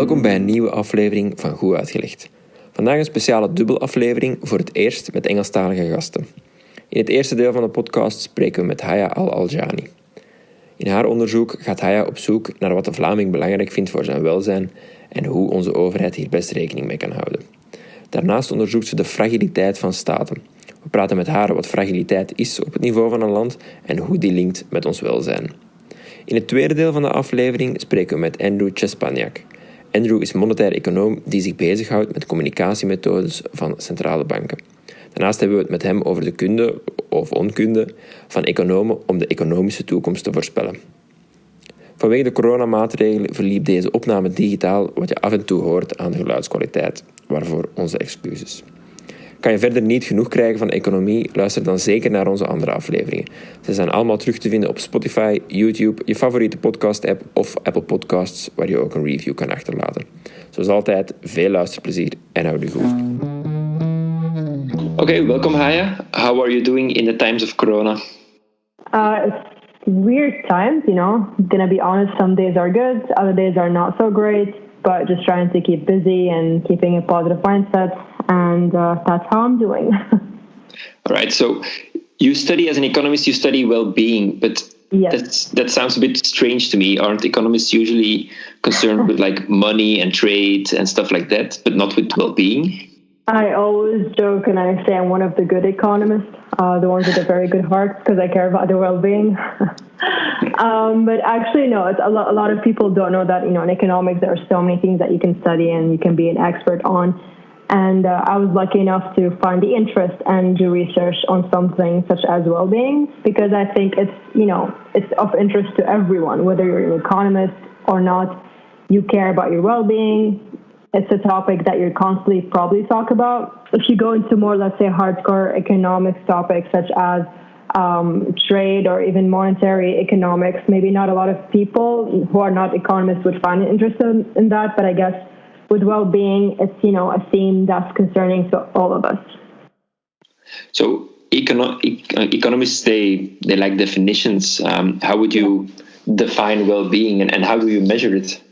Welkom bij een nieuwe aflevering van GOE Uitgelegd. Vandaag een speciale dubbelaflevering voor het eerst met Engelstalige gasten. In het eerste deel van de podcast spreken we met Haya Al-Ajlani. In haar onderzoek gaat Haya op zoek naar wat de Vlaming belangrijk vindt voor zijn welzijn en hoe onze overheid hier best rekening mee kan houden. Daarnaast onderzoekt ze de fragiliteit van staten. We praten met haar wat fragiliteit is op het niveau van een land en hoe die linkt met ons welzijn. In het tweede deel van de aflevering spreken we met Andrzej Szczepaniak. Andrew is monetair econoom die zich bezighoudt met communicatiemethodes van centrale banken. Daarnaast hebben we het met hem over de kunde of onkunde van economen om de economische toekomst te voorspellen. Vanwege de coronamaatregelen verliep deze opname digitaal, wat je af en toe hoort aan de geluidskwaliteit, waarvoor onze excuses. Kan je verder niet genoeg krijgen van economie? Luister dan zeker naar onze andere afleveringen. Ze zijn allemaal terug te vinden op Spotify, YouTube, je favoriete podcast-app of Apple Podcasts, waar je ook een review kan achterlaten. Zoals altijd, veel luisterplezier en houd u goed. Okay, welcome Haya. How are you doing in the times of corona? It's weird times, Gonna be honest, some days are good, other days are not so great, but just trying to keep busy and keeping a positive mindset. And that's how I'm doing. All right. So you study as an economist, you study well-being, but yes. that sounds a bit strange to me. Aren't economists usually concerned with like money and trade and stuff like that, but not with well-being? I always joke and I say I'm one of the good economists, the ones with a very good heart, because I care about their well-being. But actually, no, it's a lot of people don't know that, in economics, there are so many things that you can study and you can be an expert on. And I was lucky enough to find the interest and do research on something such as well-being, because I think it's of interest to everyone, whether you're an economist or not. You care about your well-being. It's a topic that you're constantly probably talk about. If you go into more, let's say, hardcore economics topics such as trade or even monetary economics, maybe not a lot of people who are not economists would find it interesting in that, but I guess with well-being, it's, a theme that's concerning to all of us. So economists, they like definitions. How would you define well-being and how do you measure it?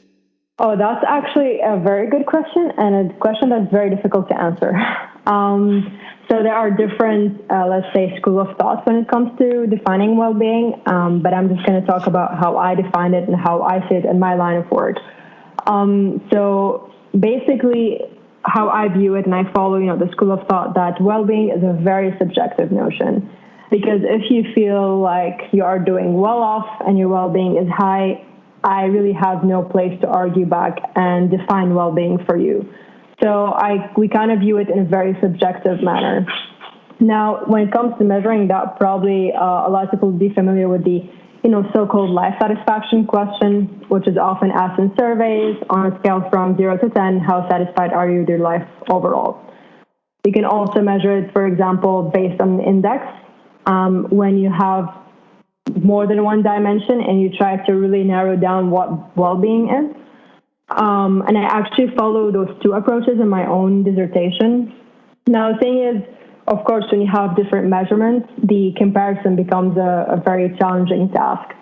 Oh, that's actually a very good question and a question that's very difficult to answer. So there are different, let's say, school of thoughts when it comes to defining well-being, but I'm just going to talk about how I define it and how I see it in my line of work. So basically, how I view it, and I follow, the school of thought that well-being is a very subjective notion. Because if you feel like you are doing well off and your well-being is high, I really have no place to argue back and define well-being for you. So we kind of view it in a very subjective manner. Now, when it comes to measuring that, probably a lot of people will be familiar with the so-called life satisfaction question, which is often asked in surveys on a scale from 0 to 10, how satisfied are you with your life overall? You can also measure it, for example, based on an index, when you have more than one dimension and you try to really narrow down what well-being is. And I actually follow those two approaches in my own dissertation. Now, the thing is, of course, when you have different measurements, the comparison becomes a very challenging task.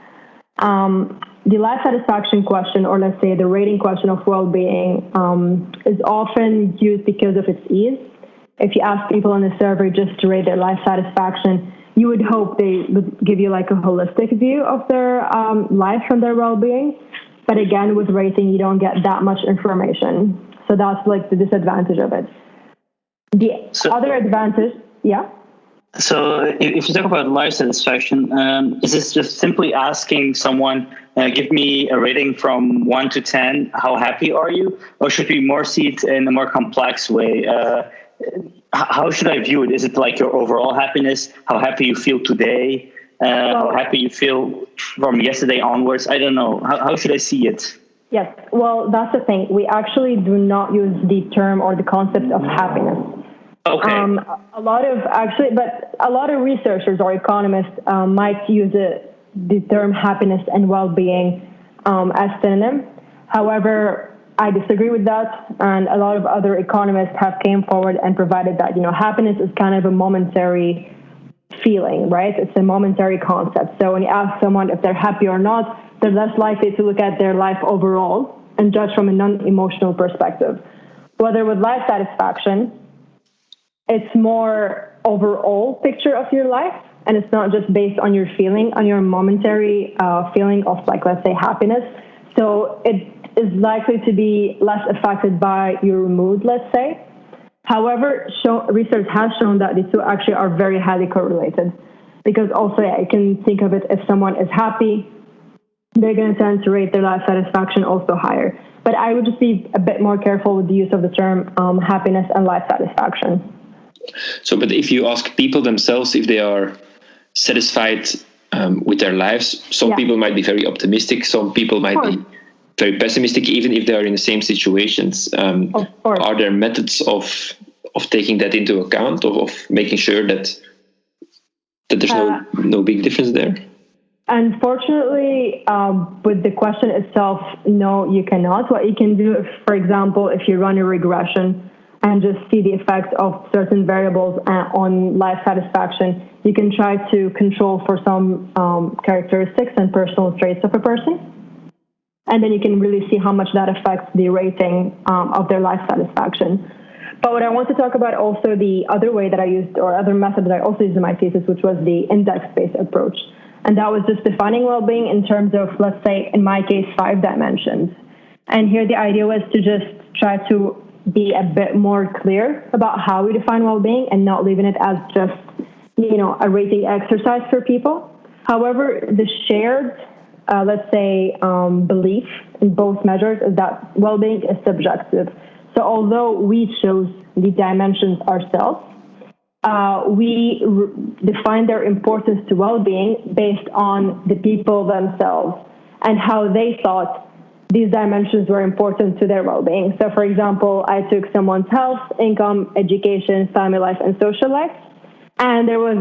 The life satisfaction question, or let's say the rating question of well-being, is often used because of its ease. If you ask people in a survey just to rate their life satisfaction, you would hope they would give you like a holistic view of their life and their well-being. But again, with rating, you don't get that much information. So that's like the disadvantage of it. The other advantage, yeah? So if you talk about life satisfaction, is this just simply asking someone, give me a rating from 1 to 10, how happy are you? Or should we more see it in a more complex way? How should I view it? Is it like your overall happiness, how happy you feel today, how happy you feel from yesterday onwards? I don't know. How should I see it? Yes, well, that's the thing. We actually do not use the term or the concept of happiness. Okay. A lot of researchers or economists might use the term happiness and well-being as synonym. However, I disagree with that, and a lot of other economists have came forward and provided that, happiness is kind of a momentary feeling, right? It's a momentary concept. So when you ask someone if they're happy or not, they're less likely to look at their life overall and judged from a non-emotional perspective. Whether with life satisfaction, it's more overall picture of your life, and it's not just based on your feeling, on your momentary feeling of, like, let's say, happiness. So it is likely to be less affected by your mood, let's say. However, research has shown that the two actually are very highly correlated, because also I can think of it, if someone is happy, they're going to tend to rate their life satisfaction also higher. But I would just be a bit more careful with the use of the term happiness and life satisfaction. So, but if you ask people themselves if they are satisfied with their lives, some people might be very optimistic, some people might be very pessimistic, even if they are in the same situations. Are there methods of taking that into account, of making sure that there's no big difference there? Unfortunately, with the question itself, no, you cannot. What you can do, for example, if you run a regression and just see the effect of certain variables on life satisfaction, you can try to control for some characteristics and personal traits of a person. And then you can really see how much that affects the rating of their life satisfaction. But what I want to talk about also, the other way that I used, or other method that I also used in my thesis, which was the index-based approach. And that was just defining well-being in terms of, let's say, in my case, 5 dimensions. And here the idea was to just try to be a bit more clear about how we define well-being and not leaving it as just, a rating exercise for people. However, the shared, let's say, belief in both measures is that well-being is subjective. So although we chose the dimensions ourselves, we define their importance to well-being based on the people themselves and how they thought these dimensions were important to their well-being. So, for example, I took someone's health, income, education, family life, and social life, and there was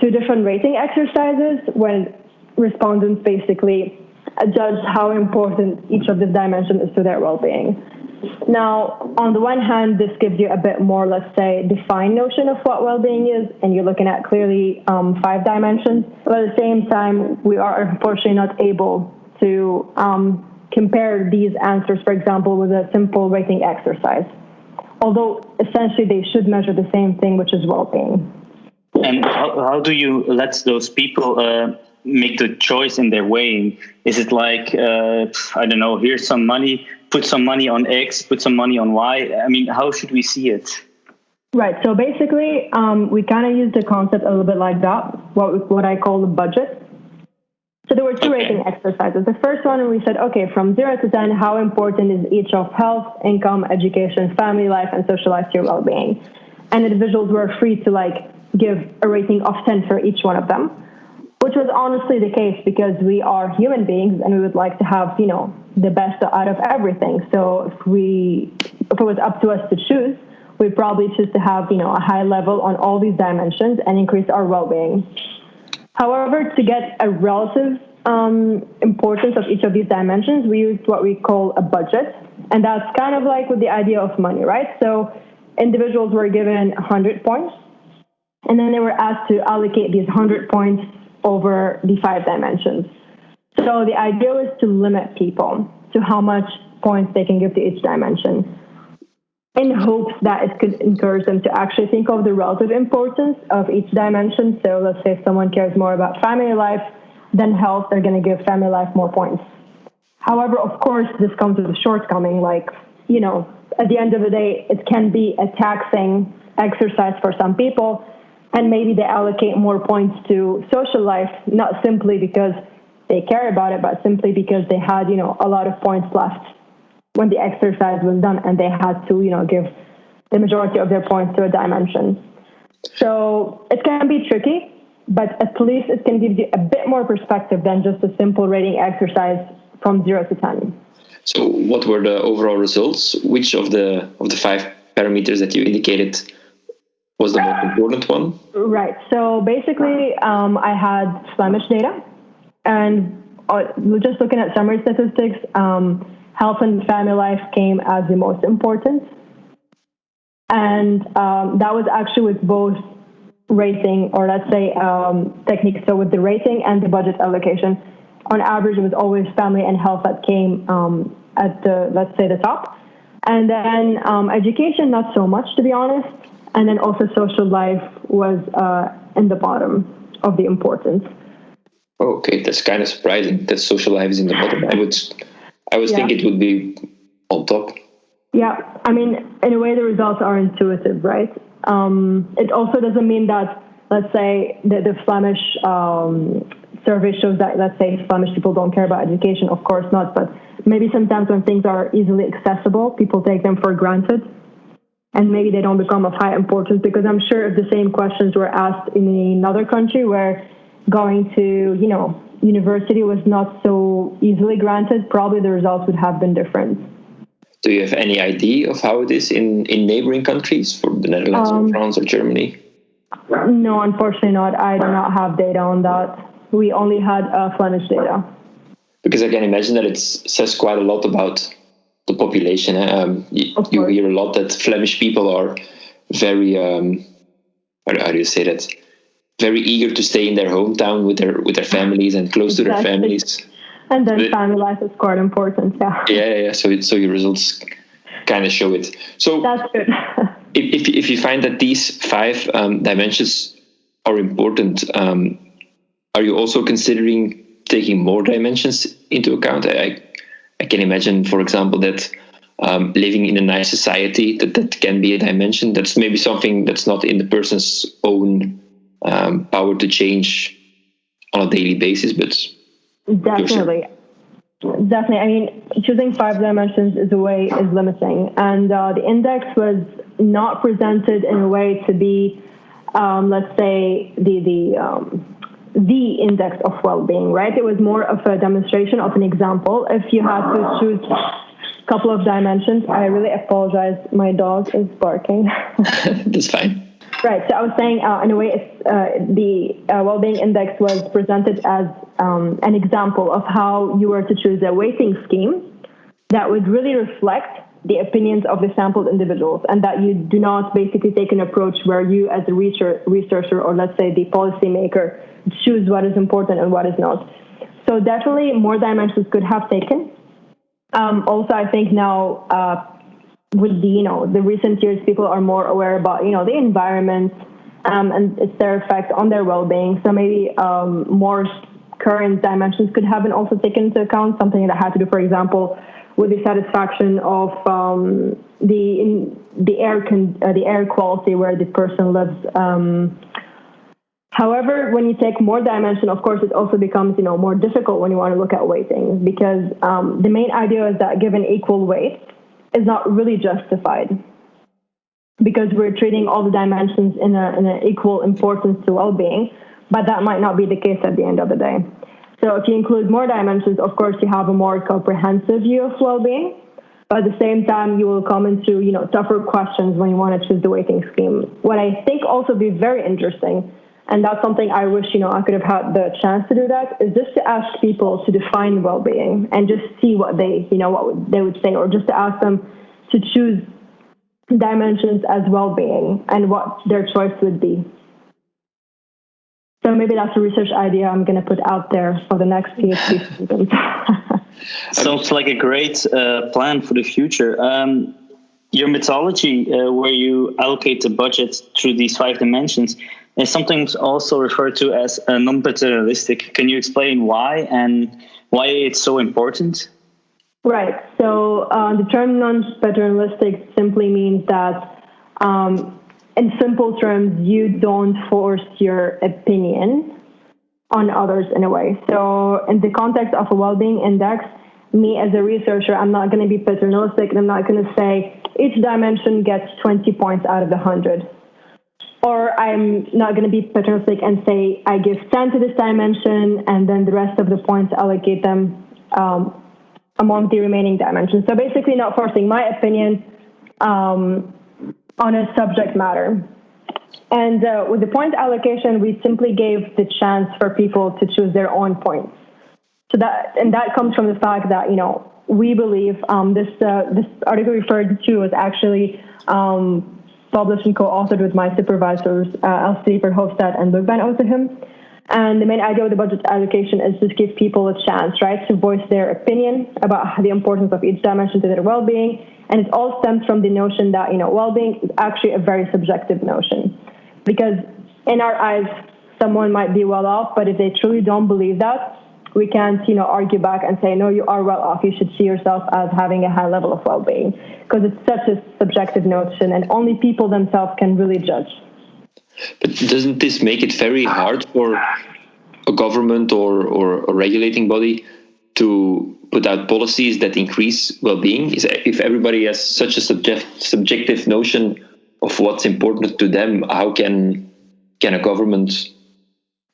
2 different rating exercises when respondents basically judged how important each of these dimensions is to their well-being. Now, on the one hand, this gives you a bit more, let's say, defined notion of what well-being is, and you're looking at clearly 5 dimensions. But at the same time, we are unfortunately not able to compare these answers, for example, with a simple rating exercise. Although essentially they should measure the same thing, which is well-being. And how do you let those people make the choice in their weighing? Is it like, I don't know, here's some money, put some money on X, put some money on Y? I mean, how should we see it? Right. So basically, we kind of use the concept a little bit like that, what I call the budget. So there were 2 rating exercises. The first one, we said, okay, from 0 to 10, how important is each of health, income, education, family life, and social life to your well-being? And individuals were free to give a rating of 10 for each one of them, which was honestly the case because we are human beings and we would like to have, the best out of everything. So if it was up to us to choose, we'd probably choose to have, a high level on all these dimensions and increase our well-being. However, to get a relative importance of each of these dimensions, we used what we call a budget. And that's kind of like with the idea of money, right? So individuals were given 100 points, and then they were asked to allocate these 100 points over the 5 dimensions. So the idea was to limit people to how much points they can give to each dimension, in hopes that it could encourage them to actually think of the relative importance of each dimension. So let's say if someone cares more about family life than health, they're going to give family life more points. However, of course, this comes with a shortcoming. At the end of the day, it can be a taxing exercise for some people, and maybe they allocate more points to social life, not simply because they care about it, but simply because they had, a lot of points left when the exercise was done, and they had to, give the majority of their points to a dimension. So it can be tricky, but at least it can give you a bit more perspective than just a simple rating exercise from 0 to 10. So what were the overall results? Which of the 5 parameters that you indicated was the most important one? Right. So basically, I had Flemish data, and just looking at summary statistics, health and family life came as the most important. And that was actually with both rating, or let's say techniques. So with the rating and the budget allocation, on average, it was always family and health that came at the, let's say, the top. And then education, not so much, to be honest. And then also social life was in the bottom of the importance. Oh, okay, that's kind of surprising that social life is in the bottom. I would think it would be on top. Yeah, I mean, in a way, the results are intuitive, right? It also doesn't mean that, let's say, the Flemish survey shows that, let's say, Flemish people don't care about education. Of course not, but maybe sometimes when things are easily accessible, people take them for granted, and maybe they don't become of high importance, because I'm sure if the same questions were asked in another country where going to, university was not so easily granted, probably the results would have been different. Do you have any idea of how it is in neighboring countries, for the Netherlands or France or Germany? No, unfortunately not. I do not have data on that. We only had Flemish data. Because I can imagine that it says quite a lot about the population. You hear a lot that Flemish people are very, how do you say that? Very eager to stay in their hometown with their families and close to their families. And then family life is quite important, yeah. Yeah. So your results kind of show it. So that's good. if you find that these 5 dimensions are important, are you also considering taking more dimensions into account? I can imagine, for example, that living in a nice society, that can be a dimension. That's maybe something that's not in the person's own power to change on a daily basis, but definitely. I mean, choosing 5 dimensions is limiting, and the index was not presented in a way to be, let's say, the index of well-being, right? It was more of a demonstration of an example. If you had to choose a couple of dimensions, I really apologize. My dog is barking. That's fine. Right. So I was saying, in a way, the well-being index was presented as an example of how you were to choose a weighting scheme that would really reflect the opinions of the sampled individuals, and that you do not basically take an approach where you, as a researcher, or let's say the policymaker, choose what is important and what is not. So definitely more dimensions could have taken. Also, I think now with the recent years, people are more aware about the environment and their effect on their well-being. So maybe more current dimensions could have been also taken into account. Something that had to do, for example, with the satisfaction of the air quality where the person lives. However, when you take more dimension, of course, it also becomes more difficult when you want to look at weighting, because the main idea is that given equal weight is not really justified, because we're treating all the dimensions in an equal importance to well-being, but that might not be the case at the end of the day. So if you include more dimensions, of course, you have a more comprehensive view of well-being, but at the same time, you will come into tougher questions when you want to choose the weighting scheme. What I think also be very interesting, and that's something I wish I could have had the chance to do, that is just to ask people to define well-being and just see what they what they would say, or just to ask them to choose dimensions as well-being and what their choice would be. So maybe that's a research idea I'm going to put out there for the next PhD students. Sounds like a great plan for the future. Your methodology, where you allocate the budget through these 5 dimensions, is sometimes also referred to as non-paternalistic. Can you explain why and why it's so important? Right. So the term non-paternalistic simply means that, in simple terms, you don't force your opinion on others in a way. So in the context of a well-being index, me as a researcher, I'm not going to be paternalistic, and I'm not going to say each dimension gets 20 points out of the 100. Or I'm not going to be paternalistic and say I give 10 to this dimension and then the rest of the points allocate them among the remaining dimensions. So basically not forcing my opinion on a subject matter. And with the point allocation, we simply gave the chance for people to choose their own points. So that comes from the fact that, we believe this article referred to was actually published and co-authored with my supervisors, Elsie Verhofstadt and Luc van Oosthuizen. And the main idea of the budget allocation is just give people a chance, right, to voice their opinion about the importance of each dimension to their well-being. And it all stems from the notion that, well-being is actually a very subjective notion. Because in our eyes, someone might be well off, but if they truly don't believe that, we can't, argue back and say, no, you are well off. You should see yourself as having a high level of well-being, because it's such a subjective notion, and only people themselves can really judge. But doesn't this make it very hard for a government or a regulating body to put out policies that increase well-being? If everybody has such a subjective notion of what's important to them, how can a government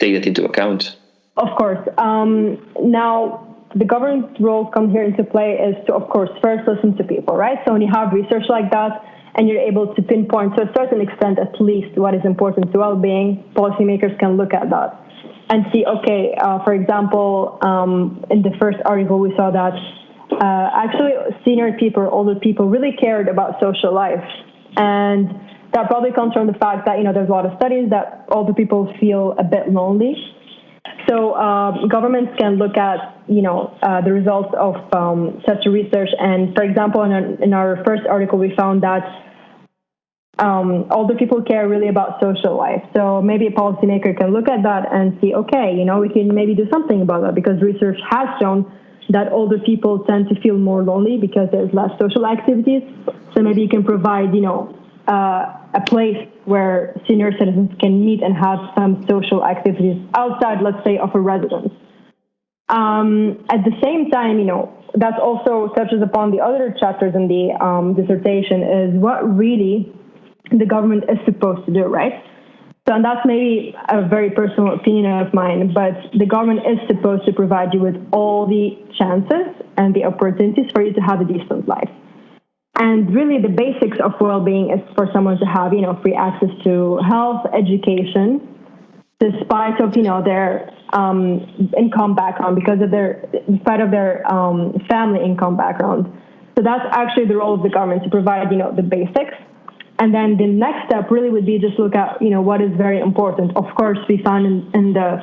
take that into account? Of course. Now, the government's role comes here into play is to, of course, first listen to people, right? So when you have research like that, and you're able to pinpoint to a certain extent at least what is important to well-being, policymakers can look at that and see, okay, for example, in the first article we saw that actually senior people, older people really cared about social life. And that probably comes from the fact that, there's a lot of studies that older people feel a bit lonely. So governments can look at, the results of such a research. And for example, in our first article, we found that older people care really about social life. So maybe a policymaker can look at that and see, okay, we can maybe do something about that, because research has shown that older people tend to feel more lonely because there's less social activities. So maybe you can provide, a place where senior citizens can meet and have some social activities outside, let's say, of a residence. At the same time, that also touches upon the other chapters in the dissertation, is what really the government is supposed to do, right? So, and that's maybe a very personal opinion of mine, but the government is supposed to provide you with all the chances and the opportunities for you to have a decent life. And really the basics of well-being is for someone to have, free access to health, education, despite of, their income background, despite of their family income background. So that's actually the role of the government, to provide, the basics. And then the next step really would be just look at, what is very important. Of course, we found in the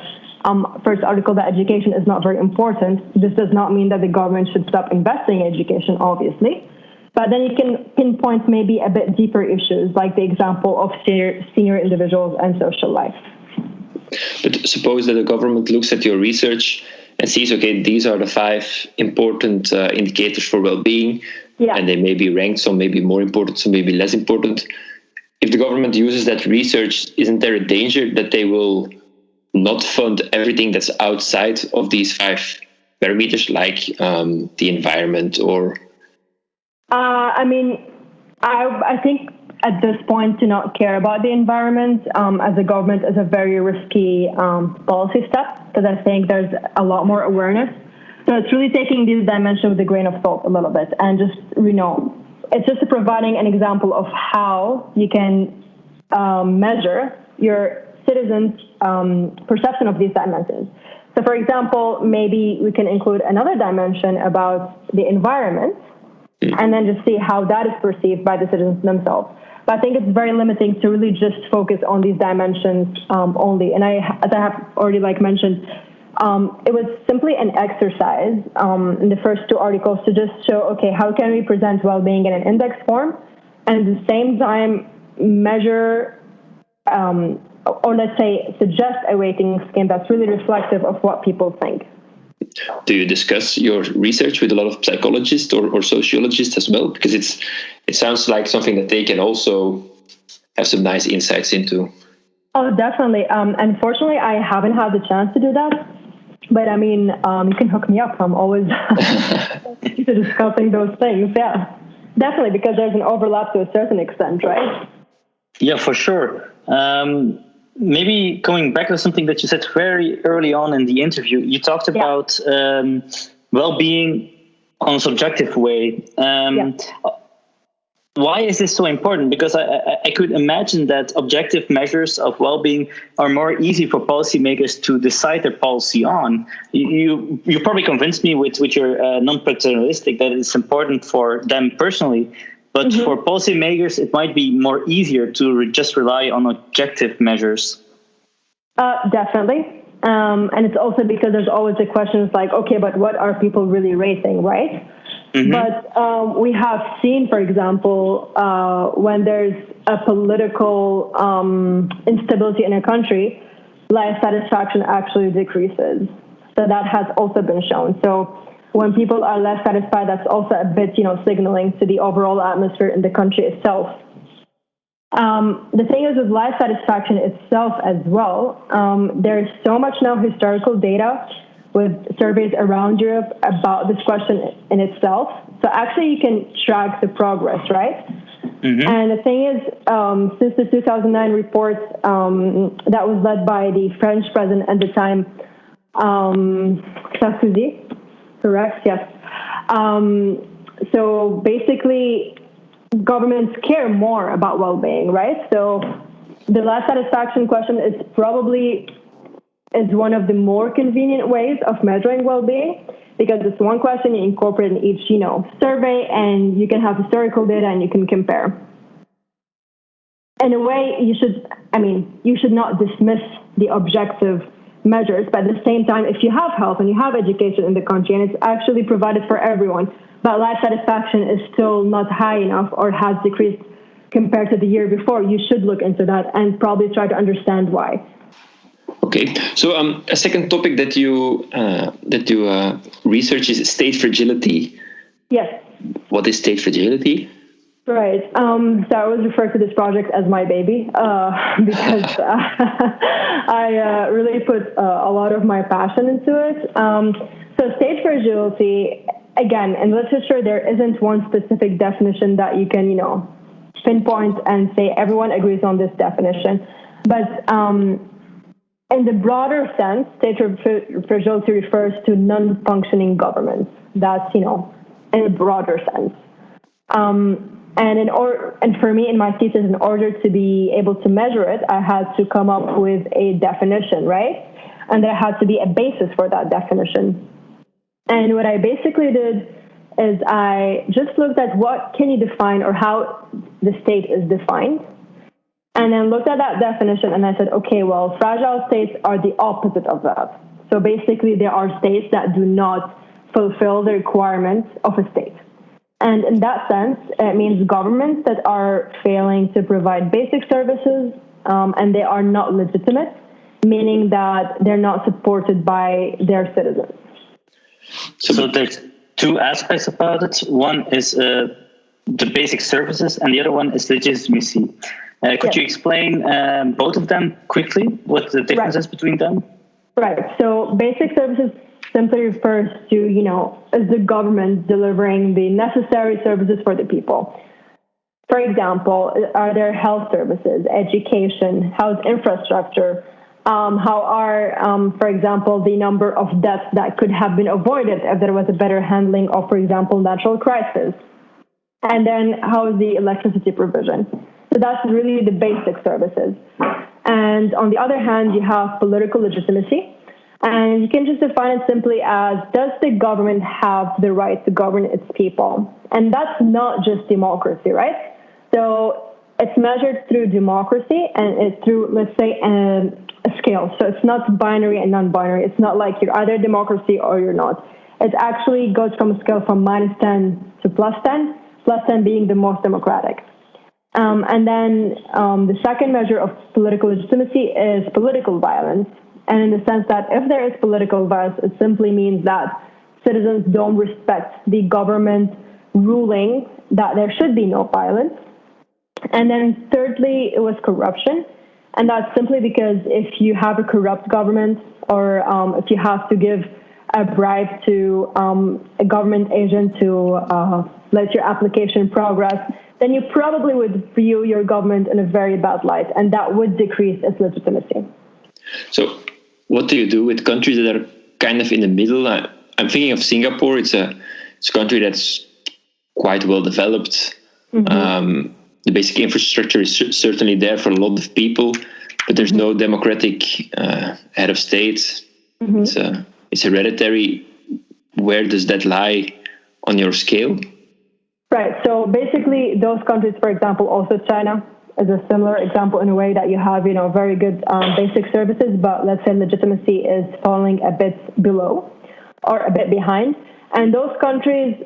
first article that education is not very important. This does not mean that the government should stop investing in education, obviously. But then you can pinpoint maybe a bit deeper issues, like the example of senior individuals and social life. But suppose that the government looks at your research and sees, okay, these are the 5 important indicators for well-being, and they may be ranked, some may be more important, some may be less important. If the government uses that research, isn't there a danger that they will not fund everything that's outside of these 5 parameters, like the environment or... I think at this point to not care about the environment as a government is a very risky policy step, because I think there's a lot more awareness. So it's really taking this dimension with a grain of salt a little bit, and just, it's just providing an example of how you can measure your citizens' perception of these dimensions. So for example, maybe we can include another dimension about the environment, and then just see how that is perceived by the citizens themselves. But I think it's very limiting to really just focus on these dimensions only. And as I have already mentioned, it was simply an exercise in the first 2 articles to just show, okay, how can we present well-being in an index form, and at the same time measure, or let's say suggest a rating scheme that's really reflective of what people think. Do you discuss your research with a lot of psychologists or sociologists as well? Because it sounds like something that they can also have some nice insights into. Oh, definitely. Unfortunately, I haven't had the chance to do that. But you can hook me up. I'm always to discussing those things. Yeah, definitely, because there's an overlap to a certain extent, right? Yeah, for sure. Maybe going back to something that you said very early on in the interview, you talked about well-being on a subjective way. Why is this so important? Because I could imagine that objective measures of well-being are more easy for policymakers to decide their policy on. You probably convinced me with your non-paternalistic that it's important for them personally. But for policymakers, it might be more easier to just rely on objective measures. Definitely. And it's also because there's always the questions like, okay, but what are people really rating, right? Mm-hmm. But we have seen, for example, when there's a political instability in a country, life satisfaction actually decreases. So that has also been shown. So when people are less satisfied, that's also a bit, signaling to the overall atmosphere in the country itself. The thing is with life satisfaction itself as well, there's so much now historical data with surveys around Europe about this question in itself. So actually you can track the progress, right? Mm-hmm. And the thing is, since the 2009 report that was led by the French president at the time, Sarkozy, correct? Yes. So basically, governments care more about well-being, right? So the life satisfaction question is one of the more convenient ways of measuring well-being, because it's one question you incorporate in each, survey, and you can have historical data and you can compare. In a way, you should not dismiss the objective measures, but at the same time, if you have health and you have education in the country and it's actually provided for everyone, but life satisfaction is still not high enough or has decreased compared to the year before, you should look into that and probably try to understand why. Okay, so a second topic that you research is state fragility. Yes. What is state fragility? Right. So I always refer to this project as my baby because I really put a lot of my passion into it. So state fragility, again, in literature, there isn't one specific definition that you can, pinpoint and say everyone agrees on this definition. But in the broader sense, state fragility refers to non-functioning governments. That's, in a broader sense. And for me, in my thesis, in order to be able to measure it, I had to come up with a definition, right? And there had to be a basis for that definition. And what I basically did is I just looked at what can you define or how the state is defined. And then looked at that definition and I said, okay, well, fragile states are the opposite of that. So basically, there are states that do not fulfill the requirements of a state. And in that sense, it means governments that are failing to provide basic services and they are not legitimate, meaning that they're not supported by their citizens. So there's two aspects about it. One is the basic services and the other one is legitimacy. Could you explain both of them quickly, what the difference is between them? Right. So basic services simply refers to, is the government delivering the necessary services for the people. For example, are there health services, education, how's infrastructure, how are, for example, the number of deaths that could have been avoided if there was a better handling of, for example, natural crisis. And then how is the electricity provision? So that's really the basic services. And on the other hand, you have political legitimacy. And you can just define it simply as, does the government have the right to govern its people? And that's not just democracy, right? So it's measured through democracy and it's through, let's say, a scale. So it's not binary and non-binary. It's not like you're either democracy or you're not. It actually goes from a scale from -10 to +10, +10 being the most democratic. And then the second measure of political legitimacy is political violence. And in the sense that if there is political violence, it simply means that citizens don't respect the government ruling that there should be no violence. And then thirdly, it was corruption. And that's simply because if you have a corrupt government or if you have to give a bribe to a government agent to let your application progress, then you probably would view your government in a very bad light, and that would decrease its legitimacy. So what do you do with countries that are kind of in the middle? I'm thinking of Singapore. It's a country that's quite well developed. Mm-hmm. The basic infrastructure is certainly there for a lot of people, but there's no democratic head of state. Mm-hmm. It's hereditary. Where does that lie on your scale? Right. So basically, those countries, for example, also China, is a similar example in a way that you have, very good basic services, but let's say legitimacy is falling a bit below or a bit behind. And those countries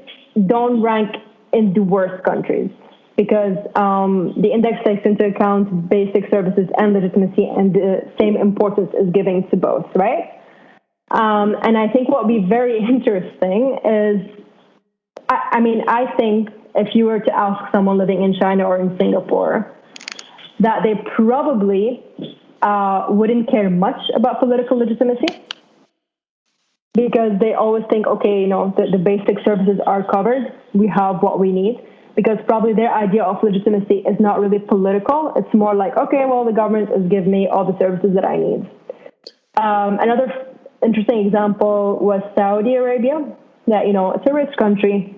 don't rank in the worst countries because the index takes into account basic services and legitimacy, and the same importance is given to both, right? And I think what would be very interesting is, I think if you were to ask someone living in China or in Singapore, that they probably wouldn't care much about political legitimacy, because they always think, okay, the basic services are covered, we have what we need, because probably their idea of legitimacy is not really political. It's more like, okay, well, the government is giving me all the services that I need. Another interesting example was Saudi Arabia, that, it's a rich country.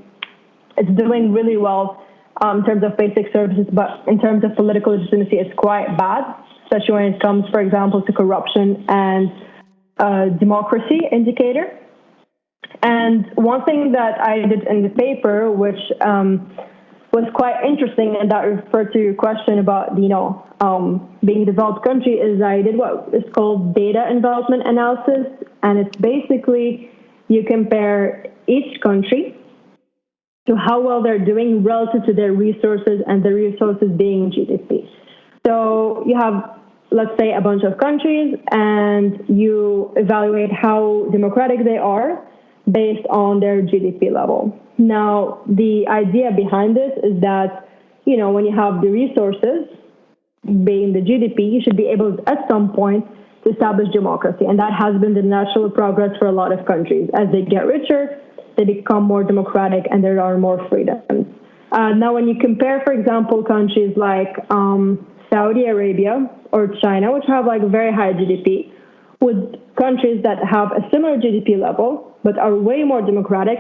It's doing really well in terms of basic services, but in terms of political legitimacy, it's quite bad, especially when it comes, for example, to corruption and democracy indicator. And one thing that I did in the paper, which was quite interesting, and that referred to your question about, being a developed country, is I did what is called data envelopment analysis. And it's basically, you compare each country to how well they're doing relative to their resources, and the resources being GDP. So you have, let's say, a bunch of countries, and you evaluate how democratic they are based on their GDP level. Now, the idea behind this is that, when you have the resources being the GDP, you should be able to, at some point, to establish democracy. And that has been the natural progress for a lot of countries. As they get richer, they become more democratic, and there are more freedoms. Now, when you compare, for example, countries like Saudi Arabia or China, which have very high GDP, with countries that have a similar GDP level but are way more democratic,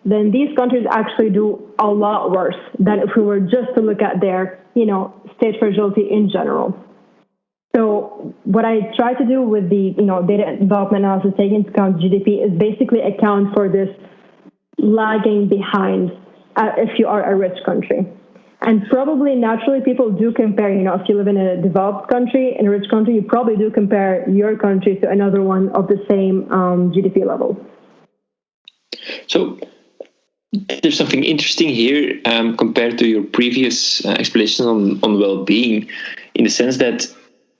then these countries actually do a lot worse than if we were just to look at their, state fragility in general. So what I try to do with the, data development analysis, taking into account GDP, is basically account for this lagging behind if you are a rich country. And probably naturally people do compare, if you live in a developed country, in a rich country, you probably do compare your country to another one of the same GDP level. So there's something interesting here compared to your previous explanation on well-being, in the sense that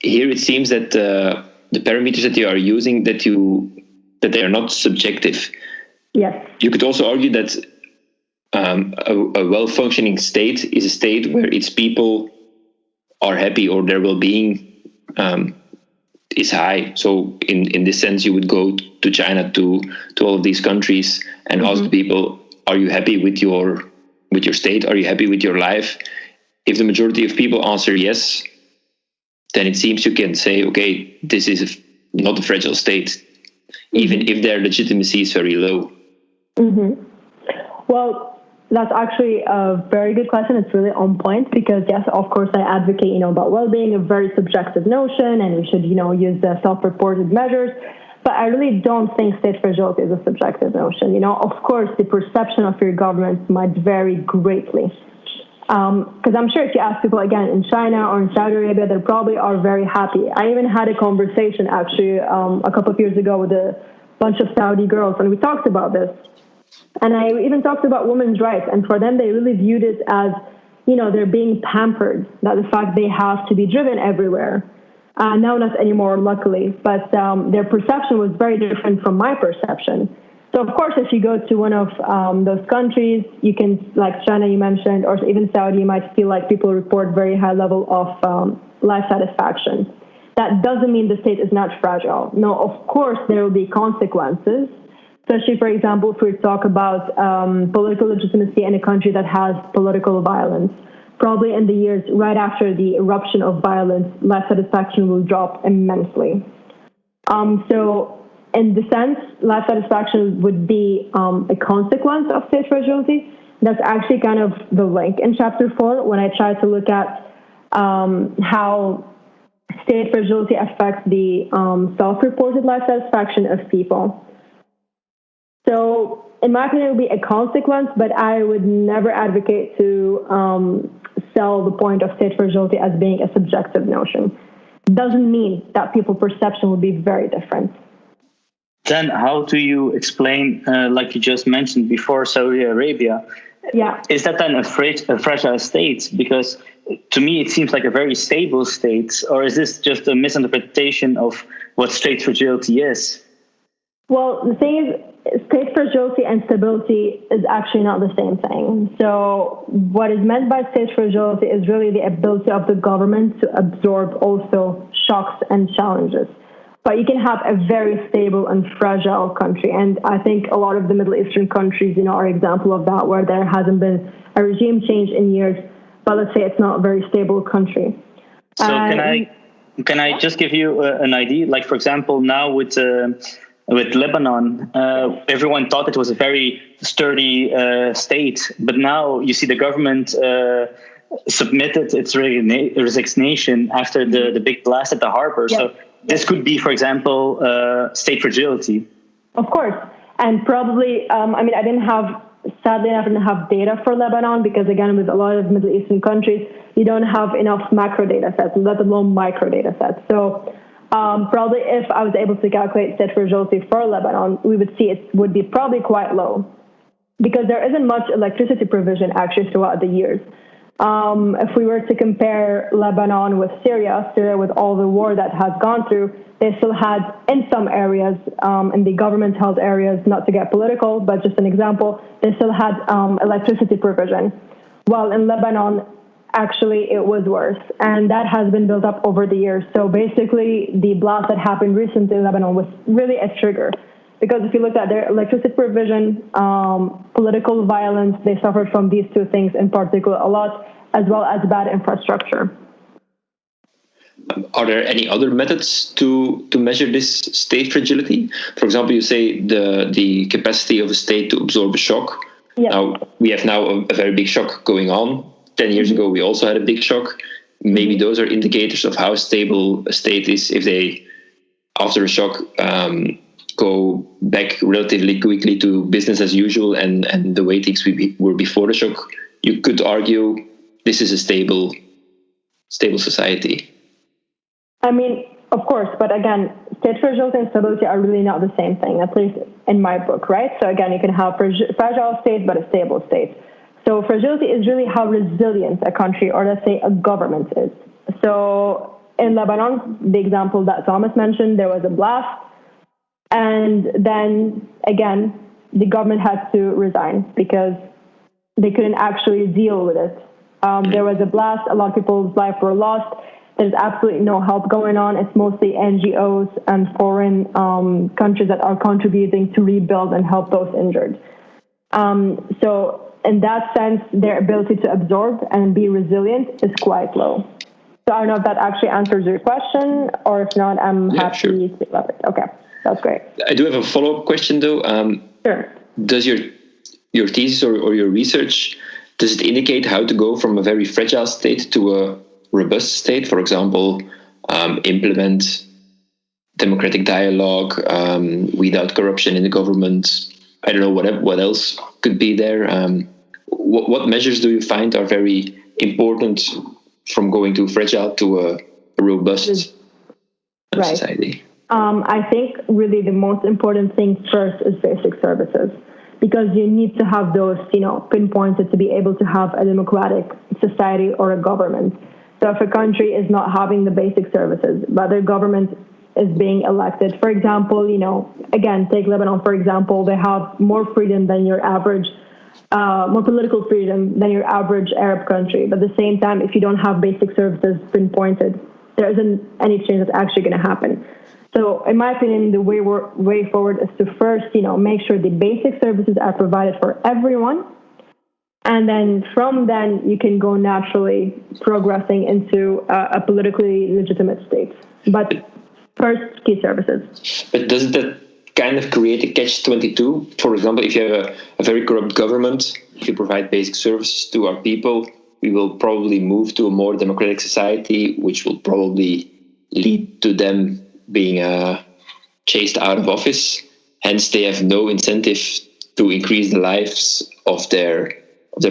here it seems that the parameters that you are using, that they are not subjective. Yes. You could also argue that a well-functioning state is a state where its people are happy, or their well-being is high. So in this sense, you would go to China, to all of these countries, and ask the people, are you happy with your state? Are you happy with your life? If the majority of people answer yes, then it seems you can say, okay, this is not a fragile state, even if their legitimacy is very low. Mm-hmm. Well, that's actually a very good question. It's really on point, because yes, of course, I advocate, about well-being, a very subjective notion, and we should, use the self-reported measures. But I really don't think state fragility is a subjective notion. Of course, the perception of your government might vary greatly. Because I'm sure if you ask people, again, in China or in Saudi Arabia, they probably are very happy. I even had a conversation, actually, a couple of years ago with a bunch of Saudi girls, and we talked about this. And I even talked about women's rights, and for them, they really viewed it as, they're being pampered, that the fact they have to be driven everywhere. Now not anymore, luckily, but their perception was very different from my perception. So, of course, if you go to one of those countries, you can, like China you mentioned, or even Saudi, you might feel like people report very high level of life satisfaction. That doesn't mean the state is not fragile. No, of course, there will be consequences, especially, for example, if we talk about political legitimacy in a country that has political violence. Probably in the years right after the eruption of violence, life satisfaction will drop immensely. So in the sense, life satisfaction would be a consequence of state fragility. That's actually kind of the link in chapter 4, when I try to look at how state fragility affects the self-reported life satisfaction of people. So in my opinion, it would be a consequence, but I would never advocate to sell the point of state fragility as being a subjective notion. Doesn't mean that people's perception will be very different. Then how do you explain, like you just mentioned before, Saudi Arabia? Yeah. Is that then a fragile state? Because to me, it seems like a very stable state. Or is this just a misinterpretation of what state fragility is? Well, the thing is, state fragility and stability is actually not the same thing. So what is meant by state fragility is really the ability of the government to absorb also shocks and challenges. But you can have a very stable and fragile country. And I think a lot of the Middle Eastern countries, are an example of that, where there hasn't been a regime change in years, but let's say it's not a very stable country. So can I just give you an idea? Like, for example, now with Lebanon, everyone thought it was a very sturdy state, but now you see the government submitted its resignation after the big blast at the harbor. Yeah. So this could be, for example, state fragility. Of course. And probably, sadly enough, I didn't have data for Lebanon because, again, with a lot of Middle Eastern countries, you don't have enough macro data sets, let alone micro data sets. So probably if I was able to calculate state fragility for Lebanon, we would see it would be probably quite low because there isn't much electricity provision actually throughout the years. If we were to compare Lebanon with Syria with all the war that has gone through, they still had in some areas, in the government-held areas, not to get political, but just an example, they still had electricity provision. While in Lebanon, actually, it was worse. And that has been built up over the years. So basically, the blast that happened recently in Lebanon was really a trigger. Because if you look at their electricity provision, political violence, they suffered from these two things in particular a lot, as well as bad infrastructure. Are there any other methods to measure this state fragility? For example, you say the capacity of a state to absorb a shock. Yes. Now, we have now a very big shock going on. 10 years ago, we also had a big shock. Maybe those are indicators of how stable a state is if they, after a shock, go back relatively quickly to business as usual and the way things were before the shock. You could argue this is a stable society. I mean, of course, but again, state fragility and stability are really not the same thing, at least in my book, right? So again, you can have fragile state, but a stable state. So fragility is really how resilient a country or let's say a government is. So in Lebanon, the example that Thomas mentioned, there was a blast. And then again, the government had to resign because they couldn't actually deal with it. There was a blast. A lot of people's lives were lost. There's absolutely no help going on. It's mostly NGOs and foreign countries that are contributing to rebuild and help those injured. So in that sense, their ability to absorb and be resilient is quite low. So I don't know if that actually answers your question, or if not, I'm happy to elaborate. Okay, that's great. I do have a follow-up question, though. Sure. Does your thesis or your research, does it indicate how to go from a very fragile state to a robust state? For example, implement democratic dialogue, weed out corruption in the government. I don't know what else could be there. What measures do you find are very important from going to fragile to a robust society? I think really the most important thing first is basic services, because you need to have those, pinpointed to be able to have a democratic society or a government. So if a country is not having the basic services, but their government is being elected, for example, again, take Lebanon, for example, they have more freedom than your average, more political freedom than your average Arab country. But at the same time, if you don't have basic services pinpointed, there isn't any change that's actually going to happen. So in my opinion, the way forward is to first, make sure the basic services are provided for everyone. And then from then, you can go naturally progressing into a politically legitimate state. But first, key services. But doesn't that kind of create a catch-22? For example, if you have a very corrupt government, if you provide basic services to our people, we will probably move to a more democratic society, which will probably lead to them being chased out of office. Hence, they have no incentive to increase the lives of their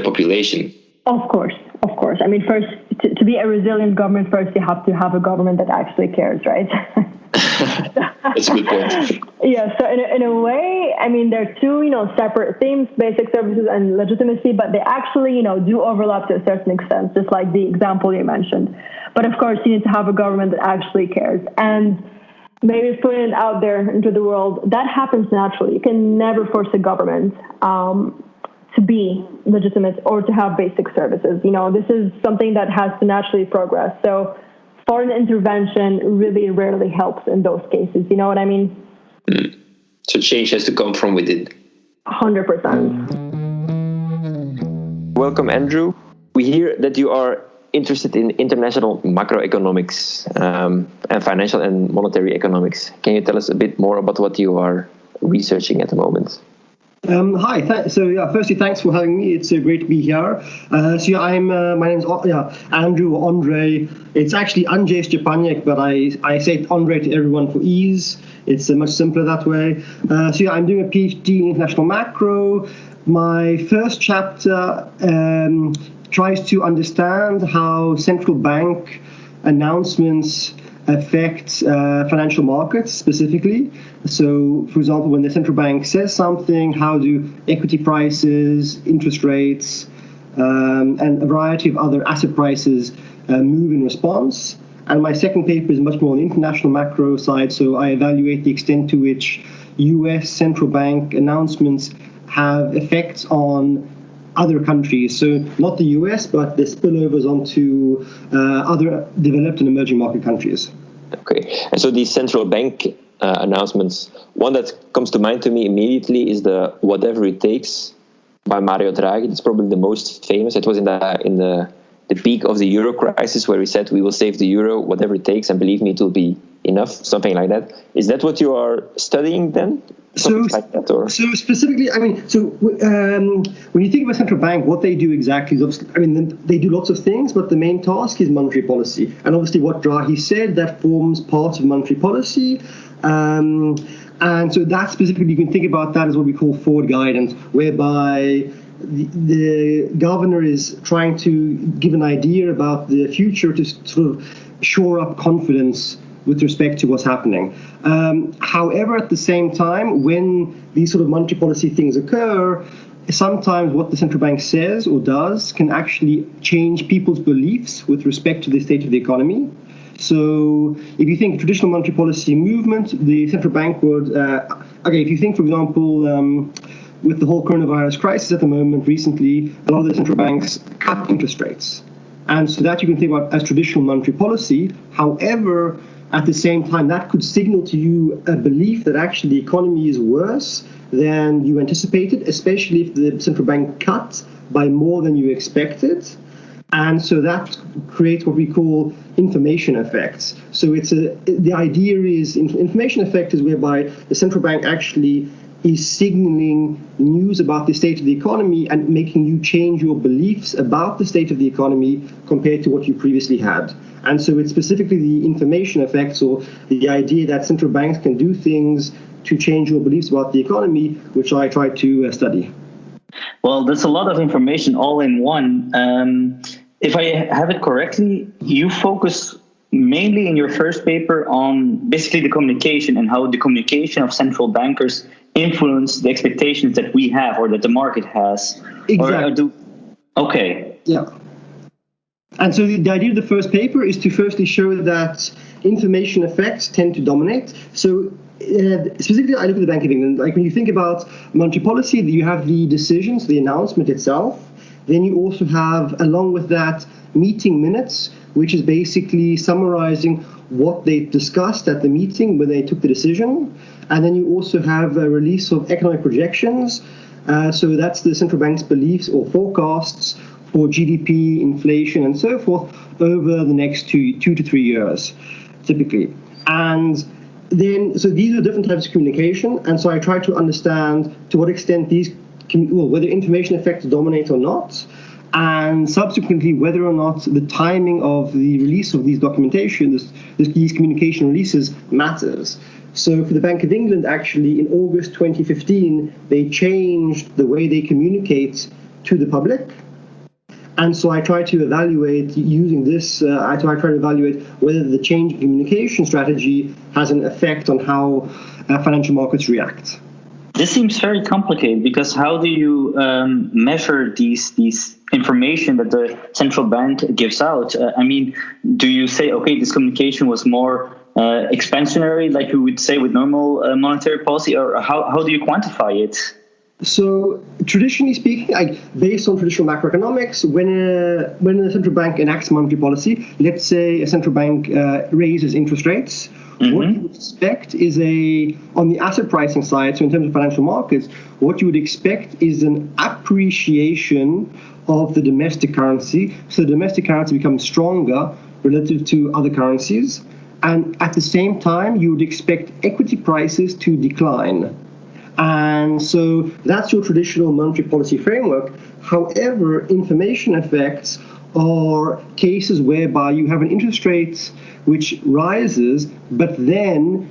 population. Of course. of course. I mean, first, to be a resilient government, first you have to have a government that actually cares, right? That's a good point. Yeah, so in a way, I mean, they're two, separate themes, basic services and legitimacy, but they actually, do overlap to a certain extent, just like the example you mentioned. But of course, you need to have a government that actually cares. And maybe putting it out there into the world, that happens naturally. You can never force a government to be legitimate or to have basic services. This is something that has to naturally progress. So foreign intervention really rarely helps in those cases. You know what I mean? So change has to come from within. 100%. Welcome, Andrew. We hear that you are interested in international macroeconomics and financial and monetary economics. Can you tell us a bit more about what you are researching at the moment? Hi. Firstly, thanks for having me. It's great to be here. My name's Andrew or Andrzej. It's actually Andrzej Szczepaniak, but I say Andrzej to everyone for ease. It's much simpler that way. I'm doing a PhD in international macro. My first chapter tries to understand how central bank announcements affect financial markets specifically. So, for example, when the central bank says something, how do equity prices, interest rates, and a variety of other asset prices move in response? And my second paper is much more on the international macro side, so I evaluate the extent to which US central bank announcements have effects on other countries. So not the US, but the spillovers onto other developed and emerging market countries. Okay, and so these central bank announcements, one that comes to mind to me immediately is the "Whatever It Takes" by Mario Draghi. It's probably the most famous. It was in the peak of the euro crisis where he said, "We will save the euro, whatever it takes, and believe me, it will be enough," something like that. Is that what you are studying then? So specifically, when you think of a central bank, what they do exactly is, they do lots of things, but the main task is monetary policy. And obviously what Draghi said, that forms part of monetary policy. And so that specifically, you can think about that as what we call forward guidance, whereby the governor is trying to give an idea about the future to sort of shore up confidence with respect to what's happening. However, at the same time, when these sort of monetary policy things occur, sometimes what the central bank says or does can actually change people's beliefs with respect to the state of the economy. So if you think traditional monetary policy movement, the central bank would, if you think, for example, with the whole coronavirus crisis at the moment recently, a lot of the central banks cut interest rates. And so that you can think about as traditional monetary policy. However, at the same time, that could signal to you a belief that actually the economy is worse than you anticipated, especially if the central bank cut by more than you expected. And so that creates what we call information effects. So the idea is information effect is whereby the central bank actually is signaling news about the state of the economy and making you change your beliefs about the state of the economy compared to what you previously had. And so it's specifically the information effects, or the idea that central banks can do things to change your beliefs about the economy, which I try to study. Well, that's a lot of information all in one. If I have it correctly, you focus mainly in your first paper on basically the communication and how the communication of central bankers influence the expectations that we have or that the market has. Exactly. Okay. Yeah. And so the idea of the first paper is to firstly show that information effects tend to dominate. So specifically, I look at the Bank of England. Like when you think about monetary policy, you have the decisions, the announcement itself. Then you also have, along with that, meeting minutes, which is basically summarizing what they discussed at the meeting when they took the decision. And then you also have a release of economic projections. So that's the central bank's beliefs or forecasts for GDP, inflation, and so forth over the next two to 3 years, typically. And then, so these are different types of communication. And so I try to understand to what extent whether information effects dominate or not, and subsequently whether or not the timing of the release of these documentation, these communication releases matters. So for the Bank of England, actually, in August 2015, they changed the way they communicate to the public. And so I try to evaluate, using this, I try to evaluate whether the change in communication strategy has an effect on how financial markets react. This seems very complicated, because how do you measure these information that the central bank gives out? Do you say, okay, this communication was more expansionary, like we would say with normal monetary policy, or how do you quantify it? So, traditionally speaking, based on traditional macroeconomics, when a central bank enacts monetary policy, let's say a central bank raises interest rates, what you would expect is on the asset pricing side, so in terms of financial markets, what you would expect is an appreciation of the domestic currency. So the domestic currency becomes stronger relative to other currencies. And at the same time, you would expect equity prices to decline. And so that's your traditional monetary policy framework. However, information effects are cases whereby you have an interest rate which rises, but then,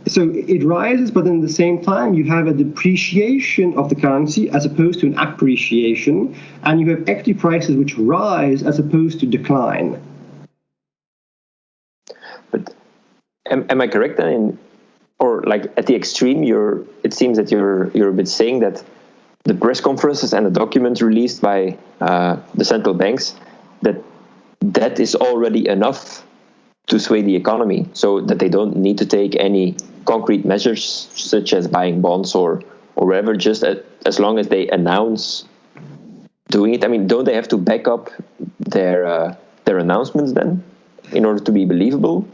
so it rises, but then at the same time you have a depreciation of the currency as opposed to an appreciation, and you have equity prices which rise as opposed to decline. But am I correct then or like at the extreme, it seems that you're a bit saying that the press conferences and the documents released by the central banks, that is already enough to sway the economy, so that they don't need to take any concrete measures such as buying bonds or whatever, just as long as they announce doing it. I mean, don't they have to back up their announcements then in order to be believable?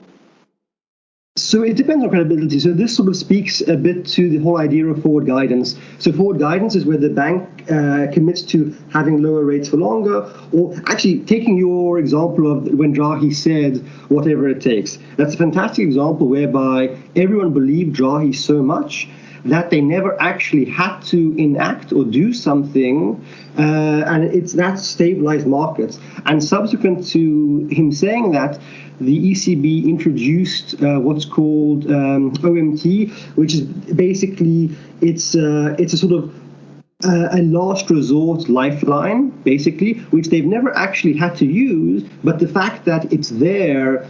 So it depends on credibility. So this sort of speaks a bit to the whole idea of forward guidance. So forward guidance is where the bank commits to having lower rates for longer, or actually taking your example of when Draghi said whatever it takes. That's a fantastic example whereby everyone believed Draghi so much that they never actually had to enact or do something, and that stabilized markets. And subsequent to him saying that, the ECB introduced what's called OMT, which is basically it's a sort of a last resort lifeline, basically, which they've never actually had to use, but the fact that it's there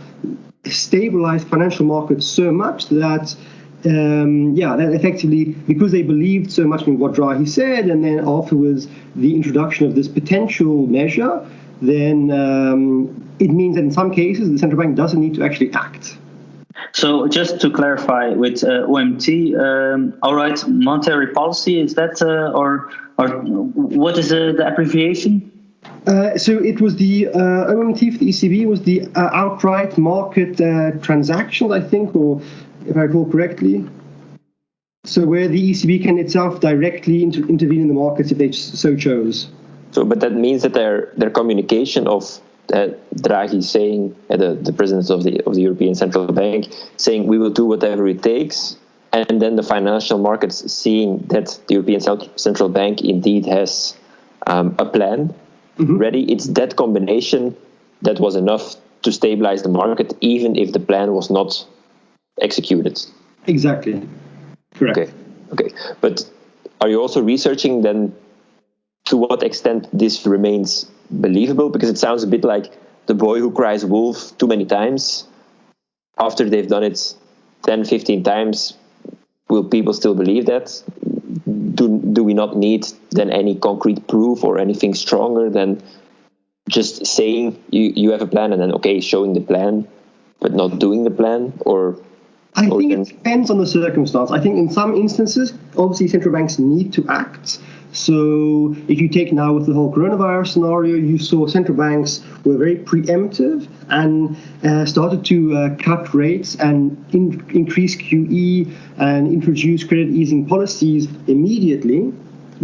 stabilized financial markets so much that that effectively, because they believed so much in what Draghi said, and then afterwards the introduction of this potential measure, then it means that in some cases the central bank doesn't need to actually act. So just to clarify with OMT, all right, monetary policy, is that or what is the abbreviation? So it was the OMT for the ECB was the outright market transactions, I think, or if I recall correctly. So where the ECB can itself directly intervene in the markets if they so chose. So, but that means that their communication of Draghi saying, the president of the European Central Bank, saying we will do whatever it takes, and then the financial markets seeing that the European Central Bank indeed has a plan ready. It's that combination that was enough to stabilize the market, even if the plan was not executed. Exactly. Correct. Okay. But are you also researching then to what extent this remains believable? Because it sounds a bit like the boy who cries wolf too many times. After they've done it 10, 15 times, will people still believe that? Do we not need then any concrete proof or anything stronger than just saying you have a plan and then, showing the plan, but not doing the plan? I think it depends on the circumstance. I think in some instances, obviously central banks need to act. So if you take now with the whole coronavirus scenario, you saw central banks were very preemptive and started to cut rates and increase QE and introduce credit easing policies immediately,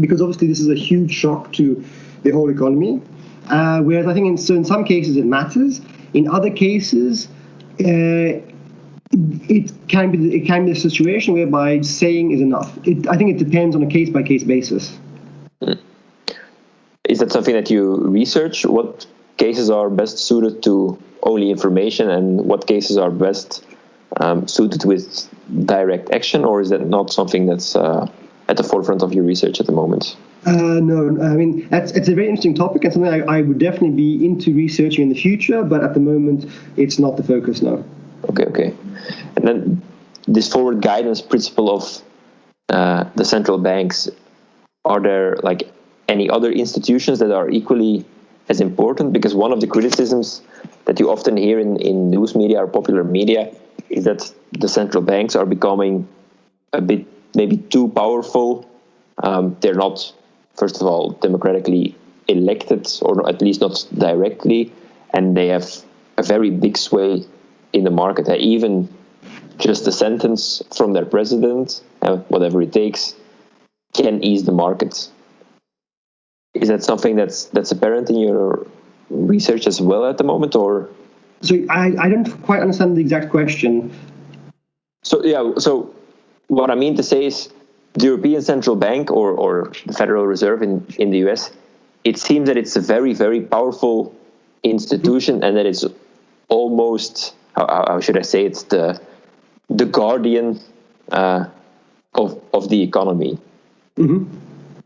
because obviously this is a huge shock to the whole economy. Whereas I think in some cases it matters. In other cases, it can be a situation whereby saying is enough. I think it depends on a case-by-case basis. Is that something that you research? What cases are best suited to only information and what cases are best suited with direct action? Or is that not something that's at the forefront of your research at the moment? No, I mean, it's a very interesting topic and something I would definitely be into researching in the future, but at the moment, it's not the focus now. Okay. And then this forward guidance principle of the central banks, are there like any other institutions that are equally as important? Because one of the criticisms that you often hear in news media or popular media is that the central banks are becoming a bit maybe too powerful. They're not, first of all, democratically elected, or at least not directly, and they have a very big sway in the market. Even just a sentence from their president, whatever it takes, can ease the market. Is that something that's apparent in your research as well at the moment, or? So I don't quite understand the exact question. So what I mean to say is the European Central Bank or the Federal Reserve in the US, it seems that it's a very, very powerful institution, and that it's almost, how should I say, it's the guardian of the economy.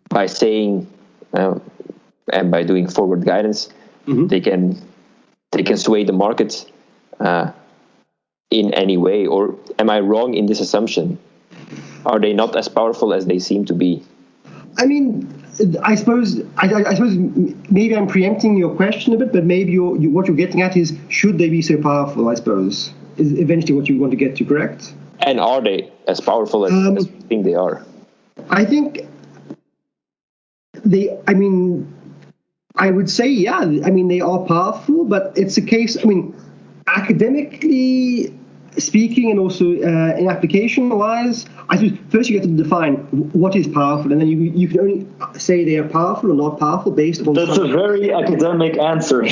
By saying and by doing forward guidance, they can sway the market in any way. Or am I wrong in this assumption? Are they not as powerful as they seem to be? I mean, I suppose maybe I'm preempting your question a bit, but maybe what you're getting at is, should they be so powerful, I suppose, is eventually what you want to get to, correct? And are they as powerful as we think they are? I think I would say, yeah, they are powerful, but it's a case, academically speaking and also in application-wise, I suppose first you get to define what is powerful, and then you can only say they are powerful or not powerful based on... That's a very academic answer.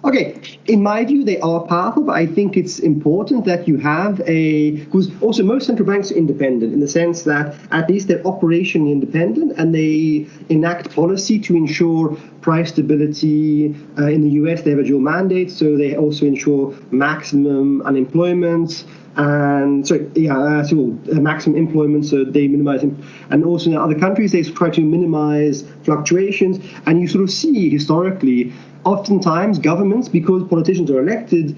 Okay, in my view, they are powerful, but I think it's important that you have because also most central banks are independent in the sense that at least they're operationally independent, and they enact policy to ensure price stability. In the US, they have a dual mandate, so they also ensure maximum unemployment. And maximum employment, so they minimize it. And also in other countries, they try to minimize fluctuations. And you sort of see historically, oftentimes governments, because politicians are elected,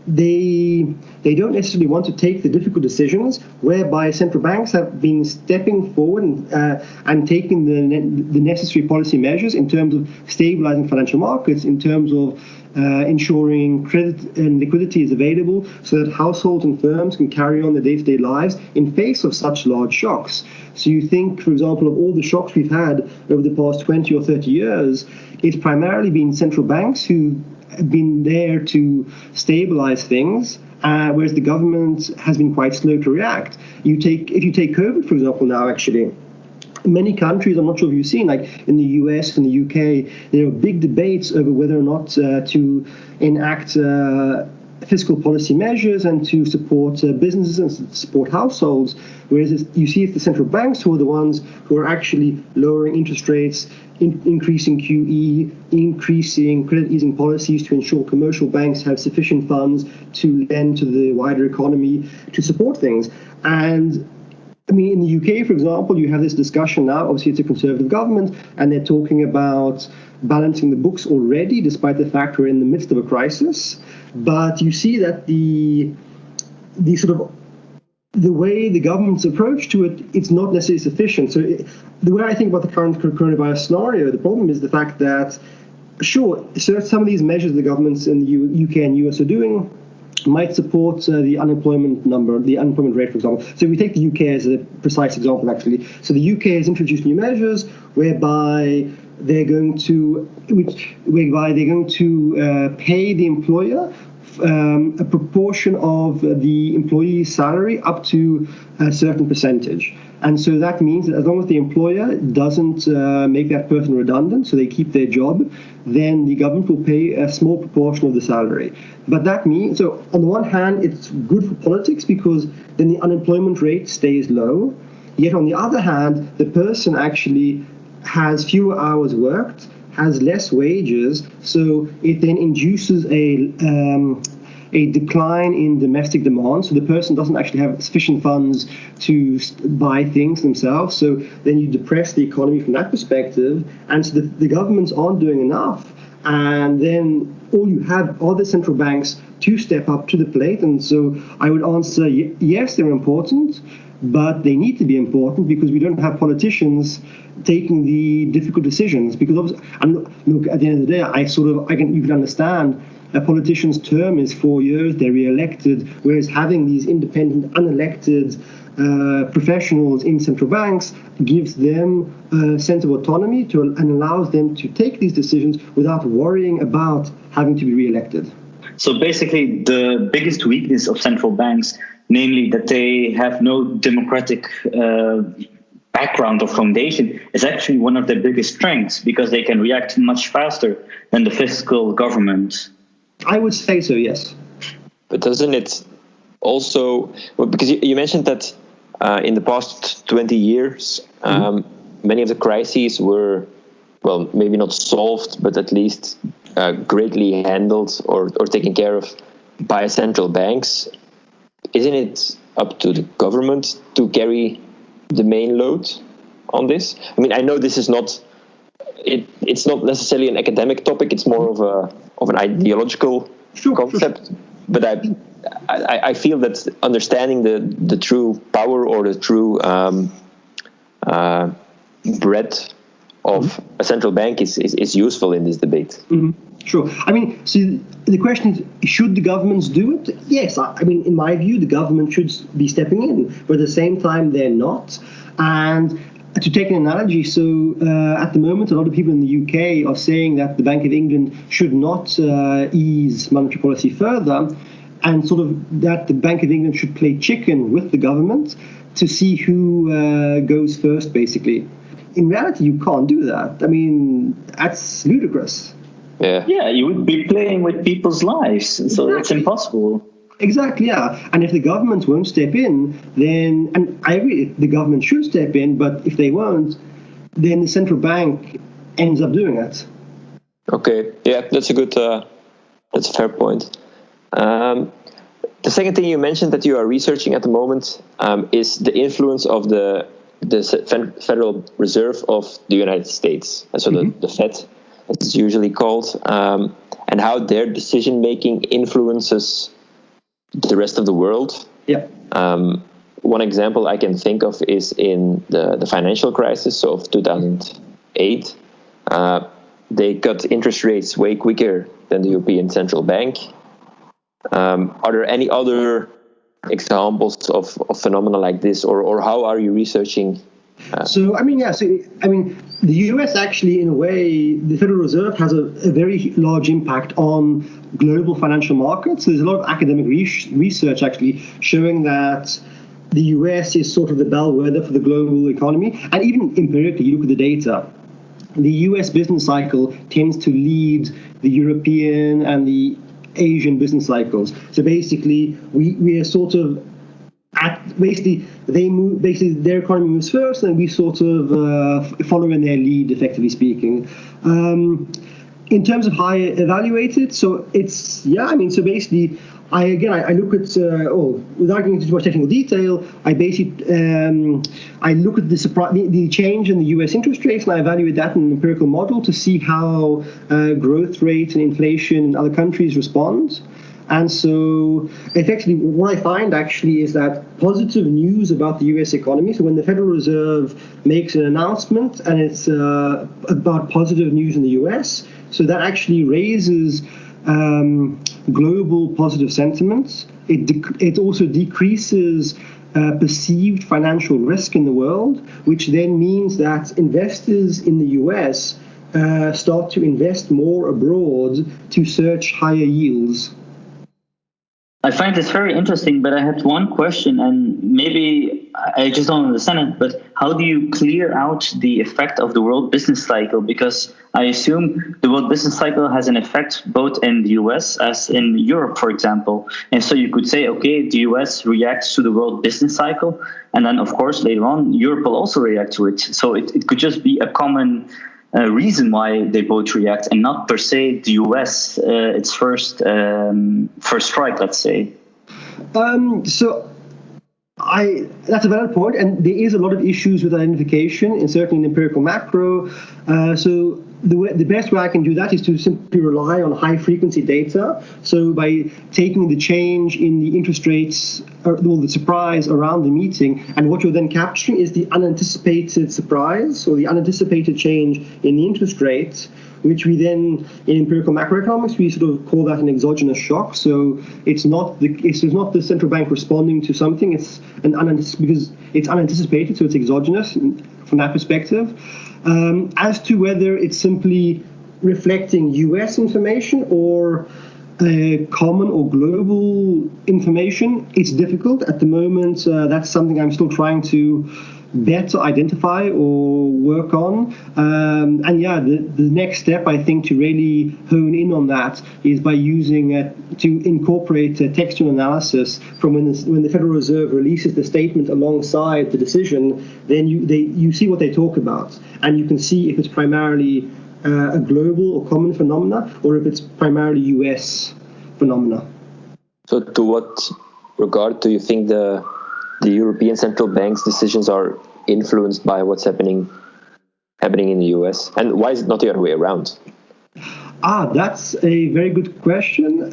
they don't necessarily want to take the difficult decisions, whereby central banks have been stepping forward and taking the necessary policy measures in terms of stabilizing financial markets, in terms of ensuring credit and liquidity is available so that households and firms can carry on their day-to-day lives in face of such large shocks. So you think, for example, of all the shocks we've had over the past 20 or 30 years, it's primarily been central banks who have been there to stabilize things, whereas the government has been quite slow to react. If you take COVID, for example, now actually, many countries, I'm not sure if you've seen, like in the US and the UK, there are big debates over whether or not to enact fiscal policy measures and to support businesses and support households, whereas you see it's the central banks who are the ones who are actually lowering interest rates, increasing QE, increasing credit easing policies to ensure commercial banks have sufficient funds to lend to the wider economy to support things. And in the UK, for example, you have this discussion now. Obviously, it's a Conservative government, and they're talking about balancing the books already, despite the fact we're in the midst of a crisis. But you see that the way the government's approach to it, it's not necessarily sufficient. So the way I think about the current coronavirus scenario, the problem is the fact that, sure, so some of these measures the governments in the UK and US are doing might support the unemployment rate, for example. So if we take the UK as a precise example, actually. So the UK has introduced new measures whereby they're going to pay the employer a proportion of the employee's salary up to a certain percentage. And so that means that as long as the employer doesn't make that person redundant, so they keep their job, then the government will pay a small proportion of the salary. But that means, so on the one hand, it's good for politics because then the unemployment rate stays low. Yet on the other hand, the person actually has fewer hours worked, has less wages, so it then induces a decline in domestic demand. So the person doesn't actually have sufficient funds to buy things themselves. So then you depress the economy from that perspective. And so the governments aren't doing enough. And then all you have are the central banks to step up to the plate. And so I would answer, yes, they're important, but they need to be important because we don't have politicians taking the difficult decisions. Because look, at the end of the day, you can understand a politician's term is 4 years, they're re-elected, whereas having these independent, unelected professionals in central banks gives them a sense of autonomy and allows them to take these decisions without worrying about having to be re-elected. So basically, the biggest weakness of central banks, namely that they have no democratic background or foundation, is actually one of their biggest strengths because they can react much faster than the fiscal government. I would say so, yes. But doesn't it also, because you mentioned that in the past 20 years, many of the crises were, well, maybe not solved, but at least greatly handled or taken care of by central banks. Isn't it up to the government to carry the main load on this? I mean, I know this is not, it's not necessarily an academic topic, it's more of an ideological concept, but I feel that understanding the true power or the true breadth of a central bank is useful in this debate. Mm-hmm. Sure. I mean, so the question is, should the governments do it? Yes. I mean, in my view, the government should be stepping in, but at the same time, they're not. And to take an analogy, so at the moment, a lot of people in the UK are saying that the Bank of England should not ease monetary policy further, and sort of that the Bank of England should play chicken with the government to see who goes first, basically. In reality, you can't do that. I mean, that's ludicrous. Yeah, you would be playing with people's lives, so exactly. It's impossible. Exactly, yeah. And if the government won't step in, then, and I agree, the government should step in, but if they won't, then the central bank ends up doing it. Okay, yeah, that's a fair point. The second thing you mentioned that you are researching at the moment is the influence of the Federal Reserve of the United States, and so the Fed, as it's usually called, and how their decision-making influences the rest of the world. Yeah. One example I can think of is in the financial crisis of 2008. They cut interest rates way quicker than the European Central Bank. Are there any other examples of phenomena like this, or how are you researching? The US actually, in a way, the Federal Reserve has a very large impact on global financial markets. There's a lot of academic research actually showing that the US is sort of the bellwether for the global economy. And even empirically, you look at the data, the US business cycle tends to lead the European and the Asian business cycles. So basically, we are sort of their economy moves first, and we sort of follow in their lead, effectively speaking. In terms of how I evaluate it, so it's, so basically, I look at, without going into too much technical detail, I basically, I look at the change in the US interest rates, and I evaluate that in an empirical model to see how growth rate and inflation in other countries respond. And so, effectively, what I find actually is that positive news about the US economy, so when the Federal Reserve makes an announcement and it's about positive news in the US, so that actually raises global positive sentiments. It also decreases perceived financial risk in the world, which then means that investors in the US start to invest more abroad to search higher yields. I find this very interesting, but I had one question, and maybe I just don't understand it, but how do you clear out the effect of the world business cycle? Because I assume the world business cycle has an effect both in the US as in Europe, for example. And so you could say, okay, the US reacts to the world business cycle, and then, of course, later on, Europe will also react to it. So it could just be a common reason why they both react, and not per se the US its first strike, let's say. That's a valid point, and there is a lot of issues with identification, and certainly in empirical macro. So the best way I can do that is to simply rely on high-frequency data. So by taking the change in the interest rates, or the surprise around the meeting, and what you're then capturing is the unanticipated surprise, or the unanticipated change in the interest rates, which we then, in empirical macroeconomics, we sort of call that an exogenous shock. So it's not the central bank responding to something. It's because it's unanticipated, so it's exogenous from that perspective. As to whether it's simply reflecting US information or common or global information, it's difficult at the moment. That's something I'm still trying to better identify or work on. The next step, I think, to really hone in on that is by using to incorporate textual analysis from when the Federal Reserve releases the statement alongside the decision. Then you see what they talk about, and you can see if it's primarily a global or common phenomena, or if it's primarily US phenomena. So to what regard do you think the European Central Bank's decisions are influenced by what's happening in the US? And why is it not the other way around? That's a very good question.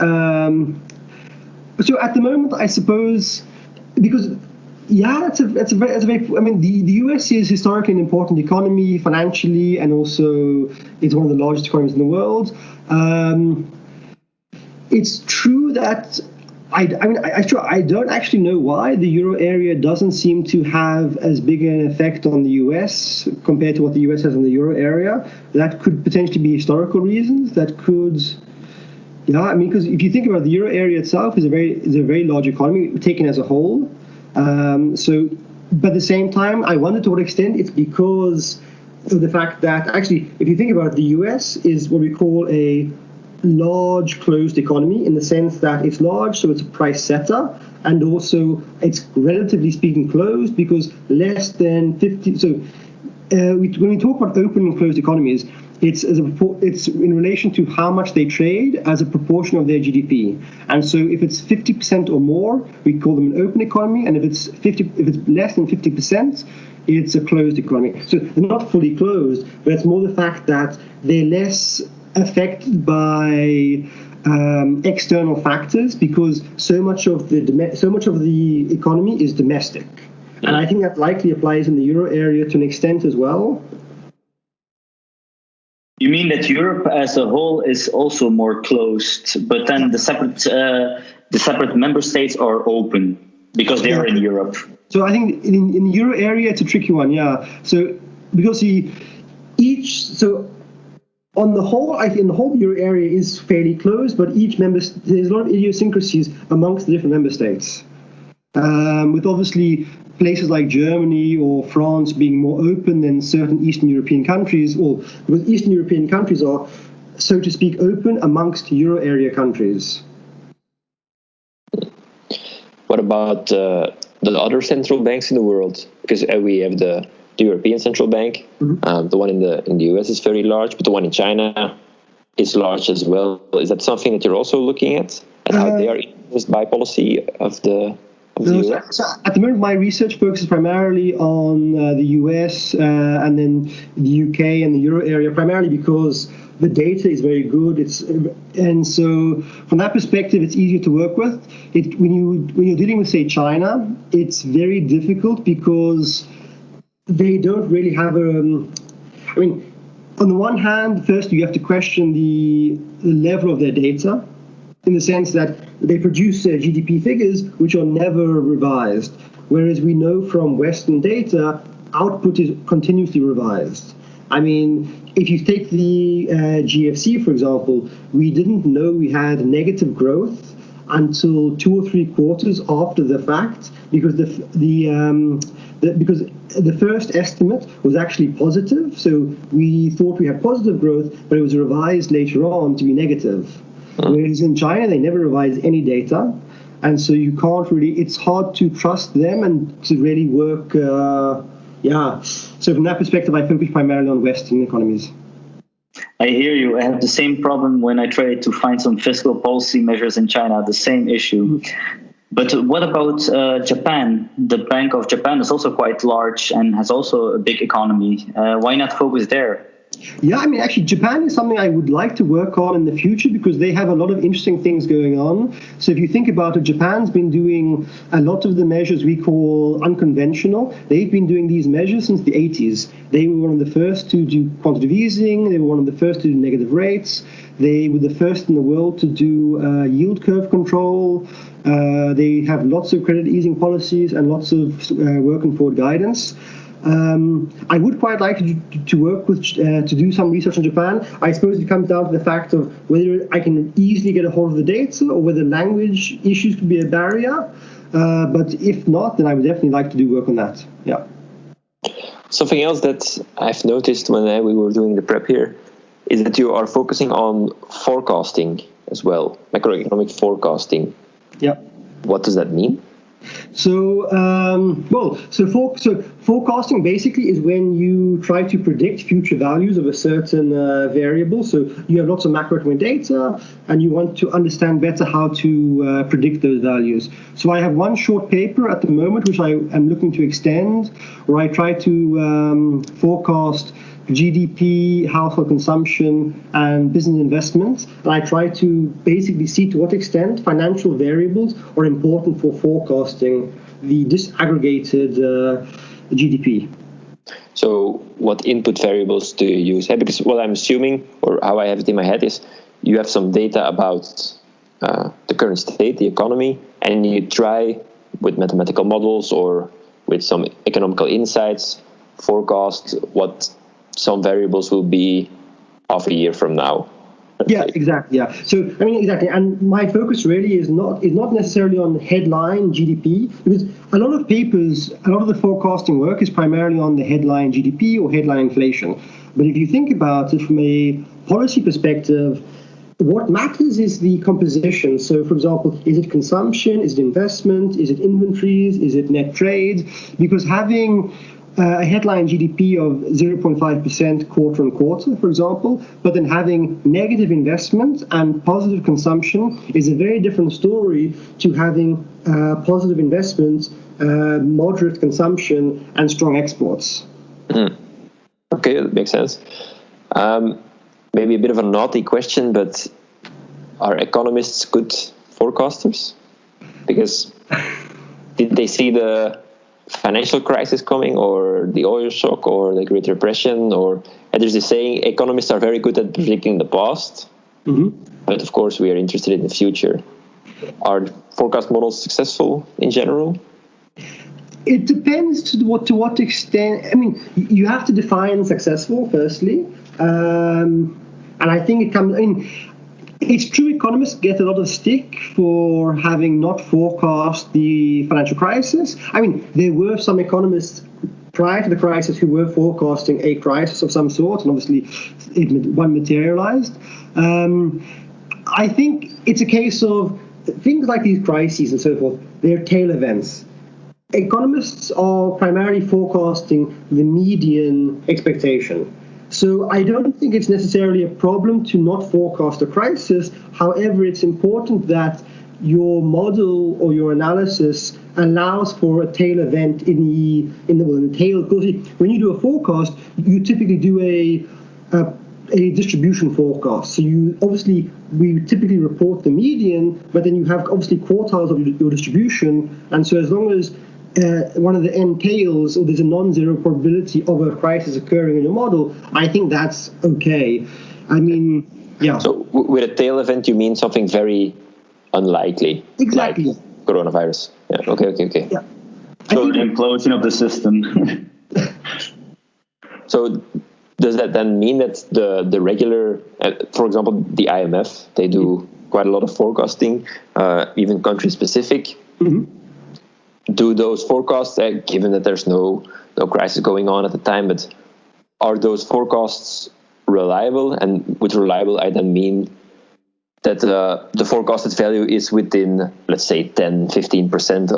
So at the moment, I suppose, because that's a very. I mean, the US is historically an important economy financially, and also it's one of the largest economies in the world. It's true that. I don't actually know why the euro area doesn't seem to have as big an effect on the US compared to what the US has in the euro area. That could potentially be historical reasons. That could, because if you think about it, the euro area itself is a very large economy taken as a whole. But at the same time, I wonder to what extent it's because of the fact that actually, if you think about it, the US is what we call a large closed economy, in the sense that it's large, so it's a price setter, and also it's relatively speaking closed because less than 50. So when we talk about open and closed economies, it's in relation to how much they trade as a proportion of their GDP. And so if it's 50% or more, we call them an open economy, and if it's less than 50%, it's a closed economy. So they're not fully closed, but it's more the fact that they're less affected by external factors, because so much of the economy is domestic, and I think that likely applies in the euro area to an extent as well. You mean that Europe as a whole is also more closed, but then the separate member states are open because they are in Europe? So I think in the euro area it's a tricky one, So because on the whole, I think the whole euro area is fairly closed, but there's a lot of idiosyncrasies amongst the different member states. With obviously places like Germany or France being more open than certain Eastern European countries, because Eastern European countries are, so to speak, open amongst euro area countries. What about the other central banks in the world? Because we have the European Central Bank. Mm-hmm. The one in the US is very large, but the one in China is large as well. Is that something that you're also looking at how they are influenced by policy of the US? So at the moment, my research focuses primarily on the US and then the UK and the euro area, primarily because the data is very good. And so from that perspective, it's easier to work with. When you're dealing with, say, China, it's very difficult because they don't really have on the one hand, first you have to question the level of their data, in the sense that they produce GDP figures which are never revised, whereas we know from Western data, output is continuously revised. I mean, if you take the GFC, for example, we didn't know we had negative growth until 2 or 3 quarters after the fact, because because the first estimate was actually positive. So we thought we had positive growth, but it was revised later on to be negative. Whereas in China, they never revised any data. And so you can't really, it's hard to trust them and to really work. So from that perspective, I focus primarily on Western economies. I hear you. I have the same problem when I try to find some fiscal policy measures in China, the same issue. But what about Japan? The Bank of Japan is also quite large and has also a big economy. Why not focus there? Yeah, I mean, actually, Japan is something I would like to work on in the future because they have a lot of interesting things going on. So if you think about it, Japan's been doing a lot of the measures we call unconventional. They've been doing these measures since the 80s. They were one of the first to do quantitative easing. They were one of the first to do negative rates. They were the first in the world to do yield curve control. They have lots of credit easing policies and lots of working forward guidance. I would quite like to work with to do some research in Japan. I suppose it comes down to the fact of whether I can easily get a hold of the data or whether language issues could be a barrier. But if not, then I would definitely like to do work on that. Yeah. Something else that I've noticed when we were doing the prep here is that you are focusing on forecasting as well, macroeconomic forecasting. Yeah. What does that mean? So, forecasting basically is when you try to predict future values of a certain variable. So you have lots of macroeconomic data, and you want to understand better how to predict those values. So I have one short paper at the moment, which I am looking to extend, where I try to forecast GDP, household consumption, and business investments. And I try to basically see to what extent financial variables are important for forecasting the disaggregated GDP. So what input variables do you use? Because what I'm assuming, or how I have it in my head, is you have some data about the current state, the economy, and you try with mathematical models or with some economical insights forecast what some variables will be half a year from now. Yeah, exactly. Yeah. So, I mean, exactly. And my focus really is not necessarily on headline GDP, because a lot of papers, a lot of the forecasting work is primarily on the headline GDP or headline inflation. But if you think about it from a policy perspective, what matters is the composition. So, for example, is it consumption? Is it investment? Is it inventories? Is it net trade? Because having a headline GDP of 0.5% quarter on quarter, for example, but then having negative investment and positive consumption is a very different story to having positive investment, moderate consumption, and strong exports. Okay, that makes sense. Maybe a bit of a naughty question, but are economists good forecasters? Because did they see the financial crisis coming, or the oil shock, or the Great Depression, or there's this saying, economists are very good at predicting the past, but of course we are interested in the future. Are forecast models successful in general? It depends to what extent. I mean, you have to define successful firstly, and I think it comes. I mean, it's true economists get a lot of stick for having not forecast the financial crisis. I mean, there were some economists prior to the crisis who were forecasting a crisis of some sort, and obviously one materialized. I think it's a case of things like these crises and so forth, they're tail events. Economists are primarily forecasting the median expectation. So I don't think it's necessarily a problem to not forecast a crisis. However, it's important that your model or your analysis allows for a tail event in the tail. Because when you do a forecast, you typically do a distribution forecast. So we typically report the median, but then you have obviously quartiles of your distribution. And so as long as one of the end tails, or there's a non-zero probability of a crisis occurring in your model, I think that's okay. I mean, yeah. So with a tail event, you mean something very unlikely? Exactly. Like coronavirus. Yeah. Okay. Yeah. So the implosion of the system. So does that then mean that the regular, for example, the IMF, they do quite a lot of forecasting, even country-specific? Do those forecasts, given that there's no crisis going on at the time, but are those forecasts reliable? And with reliable, I then mean that the forecasted value is within, let's say, 10-15%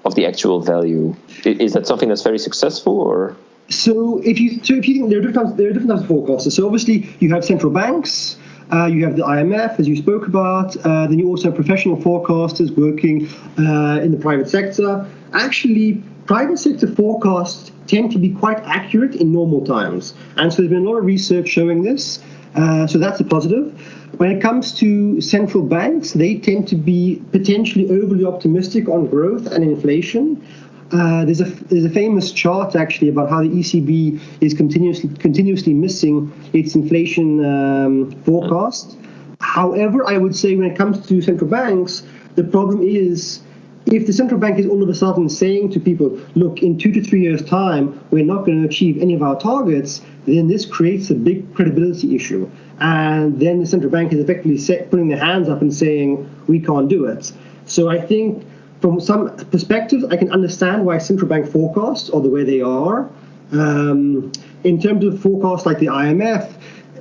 of the actual value. Is that something that's very successful, or? So if you think there are different types of forecasters. So obviously you have central banks, you have the IMF, as you spoke about. Then you also have professional forecasters working in the private sector. Actually, private sector forecasts tend to be quite accurate in normal times, and so there's been a lot of research showing this. So that's a positive. When it comes to central banks, they tend to be potentially overly optimistic on growth and inflation. There's a famous chart actually about how the ECB is continuously missing its inflation forecast. However, I would say when it comes to central banks, the problem is if the central bank is all of a sudden saying to people, look, in 2 to 3 years' time, we're not going to achieve any of our targets, then this creates a big credibility issue. And then the central bank is effectively putting their hands up and saying, we can't do it. So I think from some perspectives, I can understand why central bank forecasts are the way they are. In terms of forecasts like the IMF,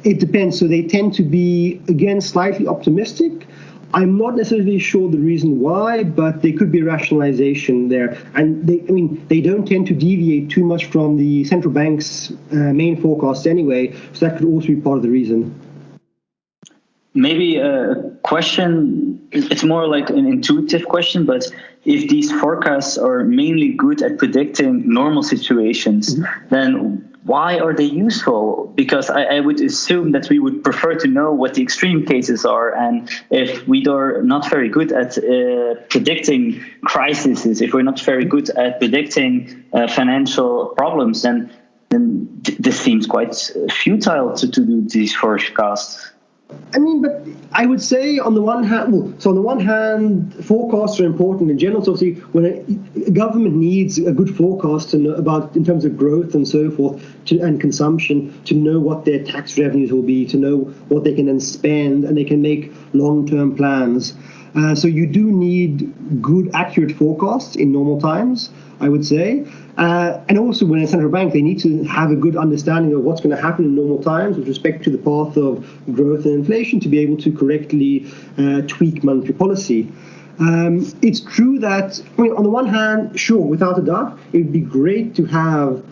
it depends. So they tend to be, again, slightly optimistic. I'm not necessarily sure the reason why, but there could be rationalization there. And they don't tend to deviate too much from the central bank's main forecasts anyway, so that could also be part of the reason. Maybe a question, it's more like an intuitive question, but if these forecasts are mainly good at predicting normal situations, then why are they useful? Because I would assume that we would prefer to know what the extreme cases are. And if we are not very good at predicting crises, if we're not very good at predicting financial problems, then this seems quite futile to do these forecasts. But I would say on the one hand, forecasts are important in general. So obviously, when a government needs a good forecast to know about in terms of growth and so forth and consumption, to know what their tax revenues will be, to know what they can then spend, and they can make long-term plans. So you do need good, accurate forecasts in normal times, I would say. And also when a central bank, they need to have a good understanding of what's going to happen in normal times with respect to the path of growth and inflation to be able to correctly tweak monetary policy. It's true that, on the one hand, sure, without a doubt, it would be great to have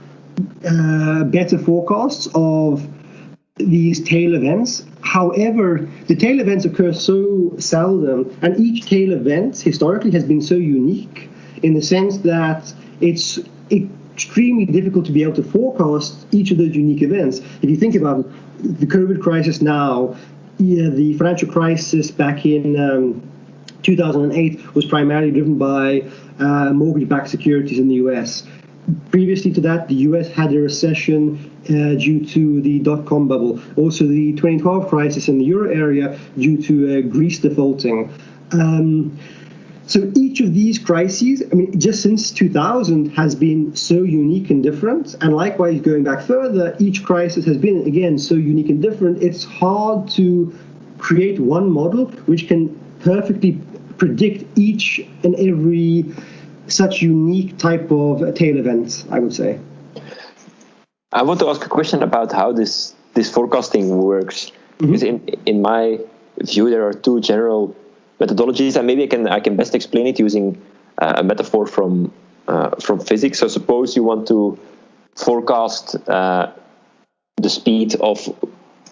better forecasts of these tail events. However, the tail events occur so seldom, and each tail event historically has been so unique in the sense that it's extremely difficult to be able to forecast each of those unique events. If you think about the COVID crisis now, the financial crisis back in 2008 was primarily driven by mortgage-backed securities in the US. Previously to that, the US had a recession due to the dot-com bubble. Also, the 2012 crisis in the euro area due to Greece defaulting. So each of these crises, just since 2000, has been so unique and different. And likewise, going back further, each crisis has been, again, so unique and different. It's hard to create one model which can perfectly predict each and every such unique type of tail event, I would say. I want to ask a question about how this forecasting works. Because in my view, there are two general methodologies, and maybe I can best explain it using a metaphor from physics. So suppose you want to forecast the speed of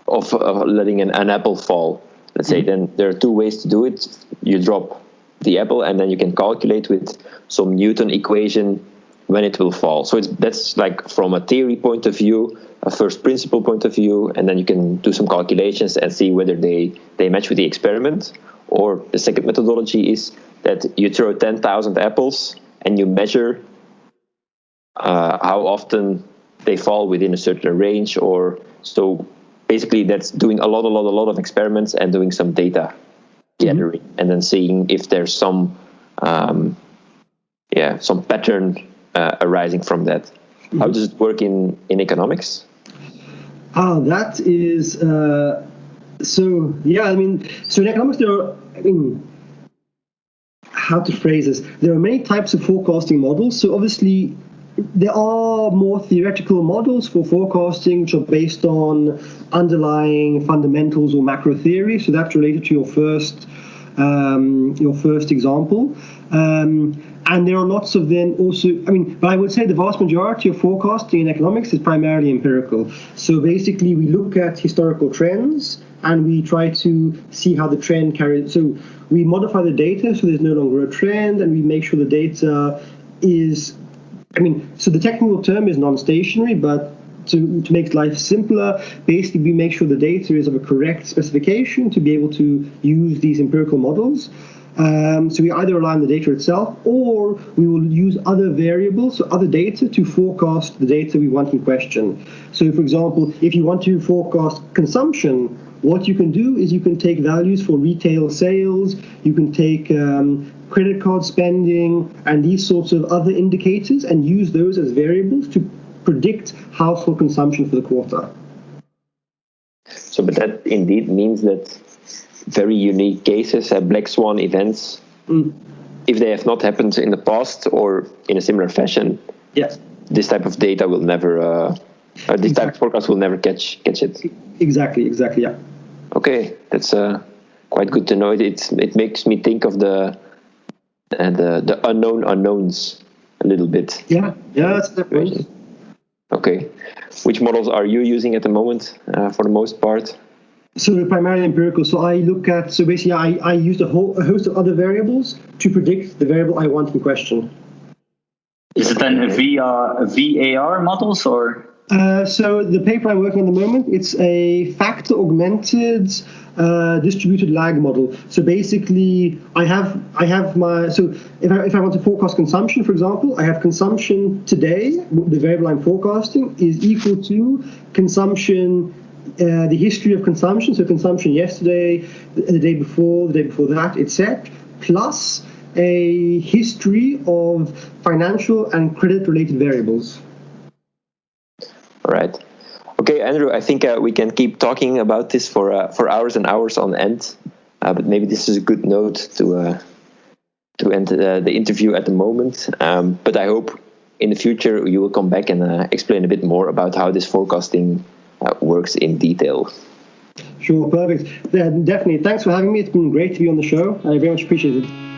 letting an apple fall. Let's say then there are two ways to do it. You drop the apple, and then you can calculate with some Newton equation when it will fall. So that's like from a theory point of view, a first principle point of view, and then you can do some calculations and see whether they match with the experiment. Or the second methodology is that you throw 10,000 apples and you measure how often they fall within a certain range. Or so basically that's doing a lot of experiments and doing some data gathering and then seeing if there's some pattern arising from that. How does it work in economics? That is so in economics there are, how to phrase this, there are many types of forecasting models. So obviously there are more theoretical models for forecasting which are based on underlying fundamentals or macro theory. So that's related to your first example. And there are lots of then also, but I would say the vast majority of forecasting in economics is primarily empirical. So basically we look at historical trends and we try to see how the trend carries. So we modify the data so there's no longer a trend, and we make sure the data is, so the technical term is non-stationary, but to make life simpler, basically we make sure the data is of a correct specification to be able to use these empirical models. So we either rely on the data itself, or we will use other variables, so other data, to forecast the data we want in question. So for example, if you want to forecast consumption, what you can do is you can take values for retail sales, you can take credit card spending, and these sorts of other indicators, and use those as variables to predict household consumption for the quarter. So, but that indeed means that very unique cases, black swan events, if they have not happened in the past or in a similar fashion, yes, this type of data will never, this type of forecast will never catch it. Exactly, yeah. Okay, that's quite good to know. It makes me think of the unknown unknowns a little bit. Yeah, that's the point. Okay, which models are you using at the moment for the most part? So primarily empirical. So I look at, so basically I use a host of other variables to predict the variable I want in question. Is it then VAR models or? So the paper I'm working on at the moment, it's a factor augmented distributed lag model. So basically I have my, so if I want to forecast consumption, for example, I have consumption today, the variable I'm forecasting is equal to consumption, the history of consumption, so consumption yesterday, the day before that, etc., plus a history of financial and credit related variables. All right. Okay, Andrew, I think we can keep talking about this for hours and hours on end, but maybe this is a good note to end the interview at the moment. But I hope in the future you will come back and explain a bit more about how this forecasting works in detail. Sure, perfect. Yeah, definitely. Thanks for having me. It's been great to be on the show. I very much appreciate it.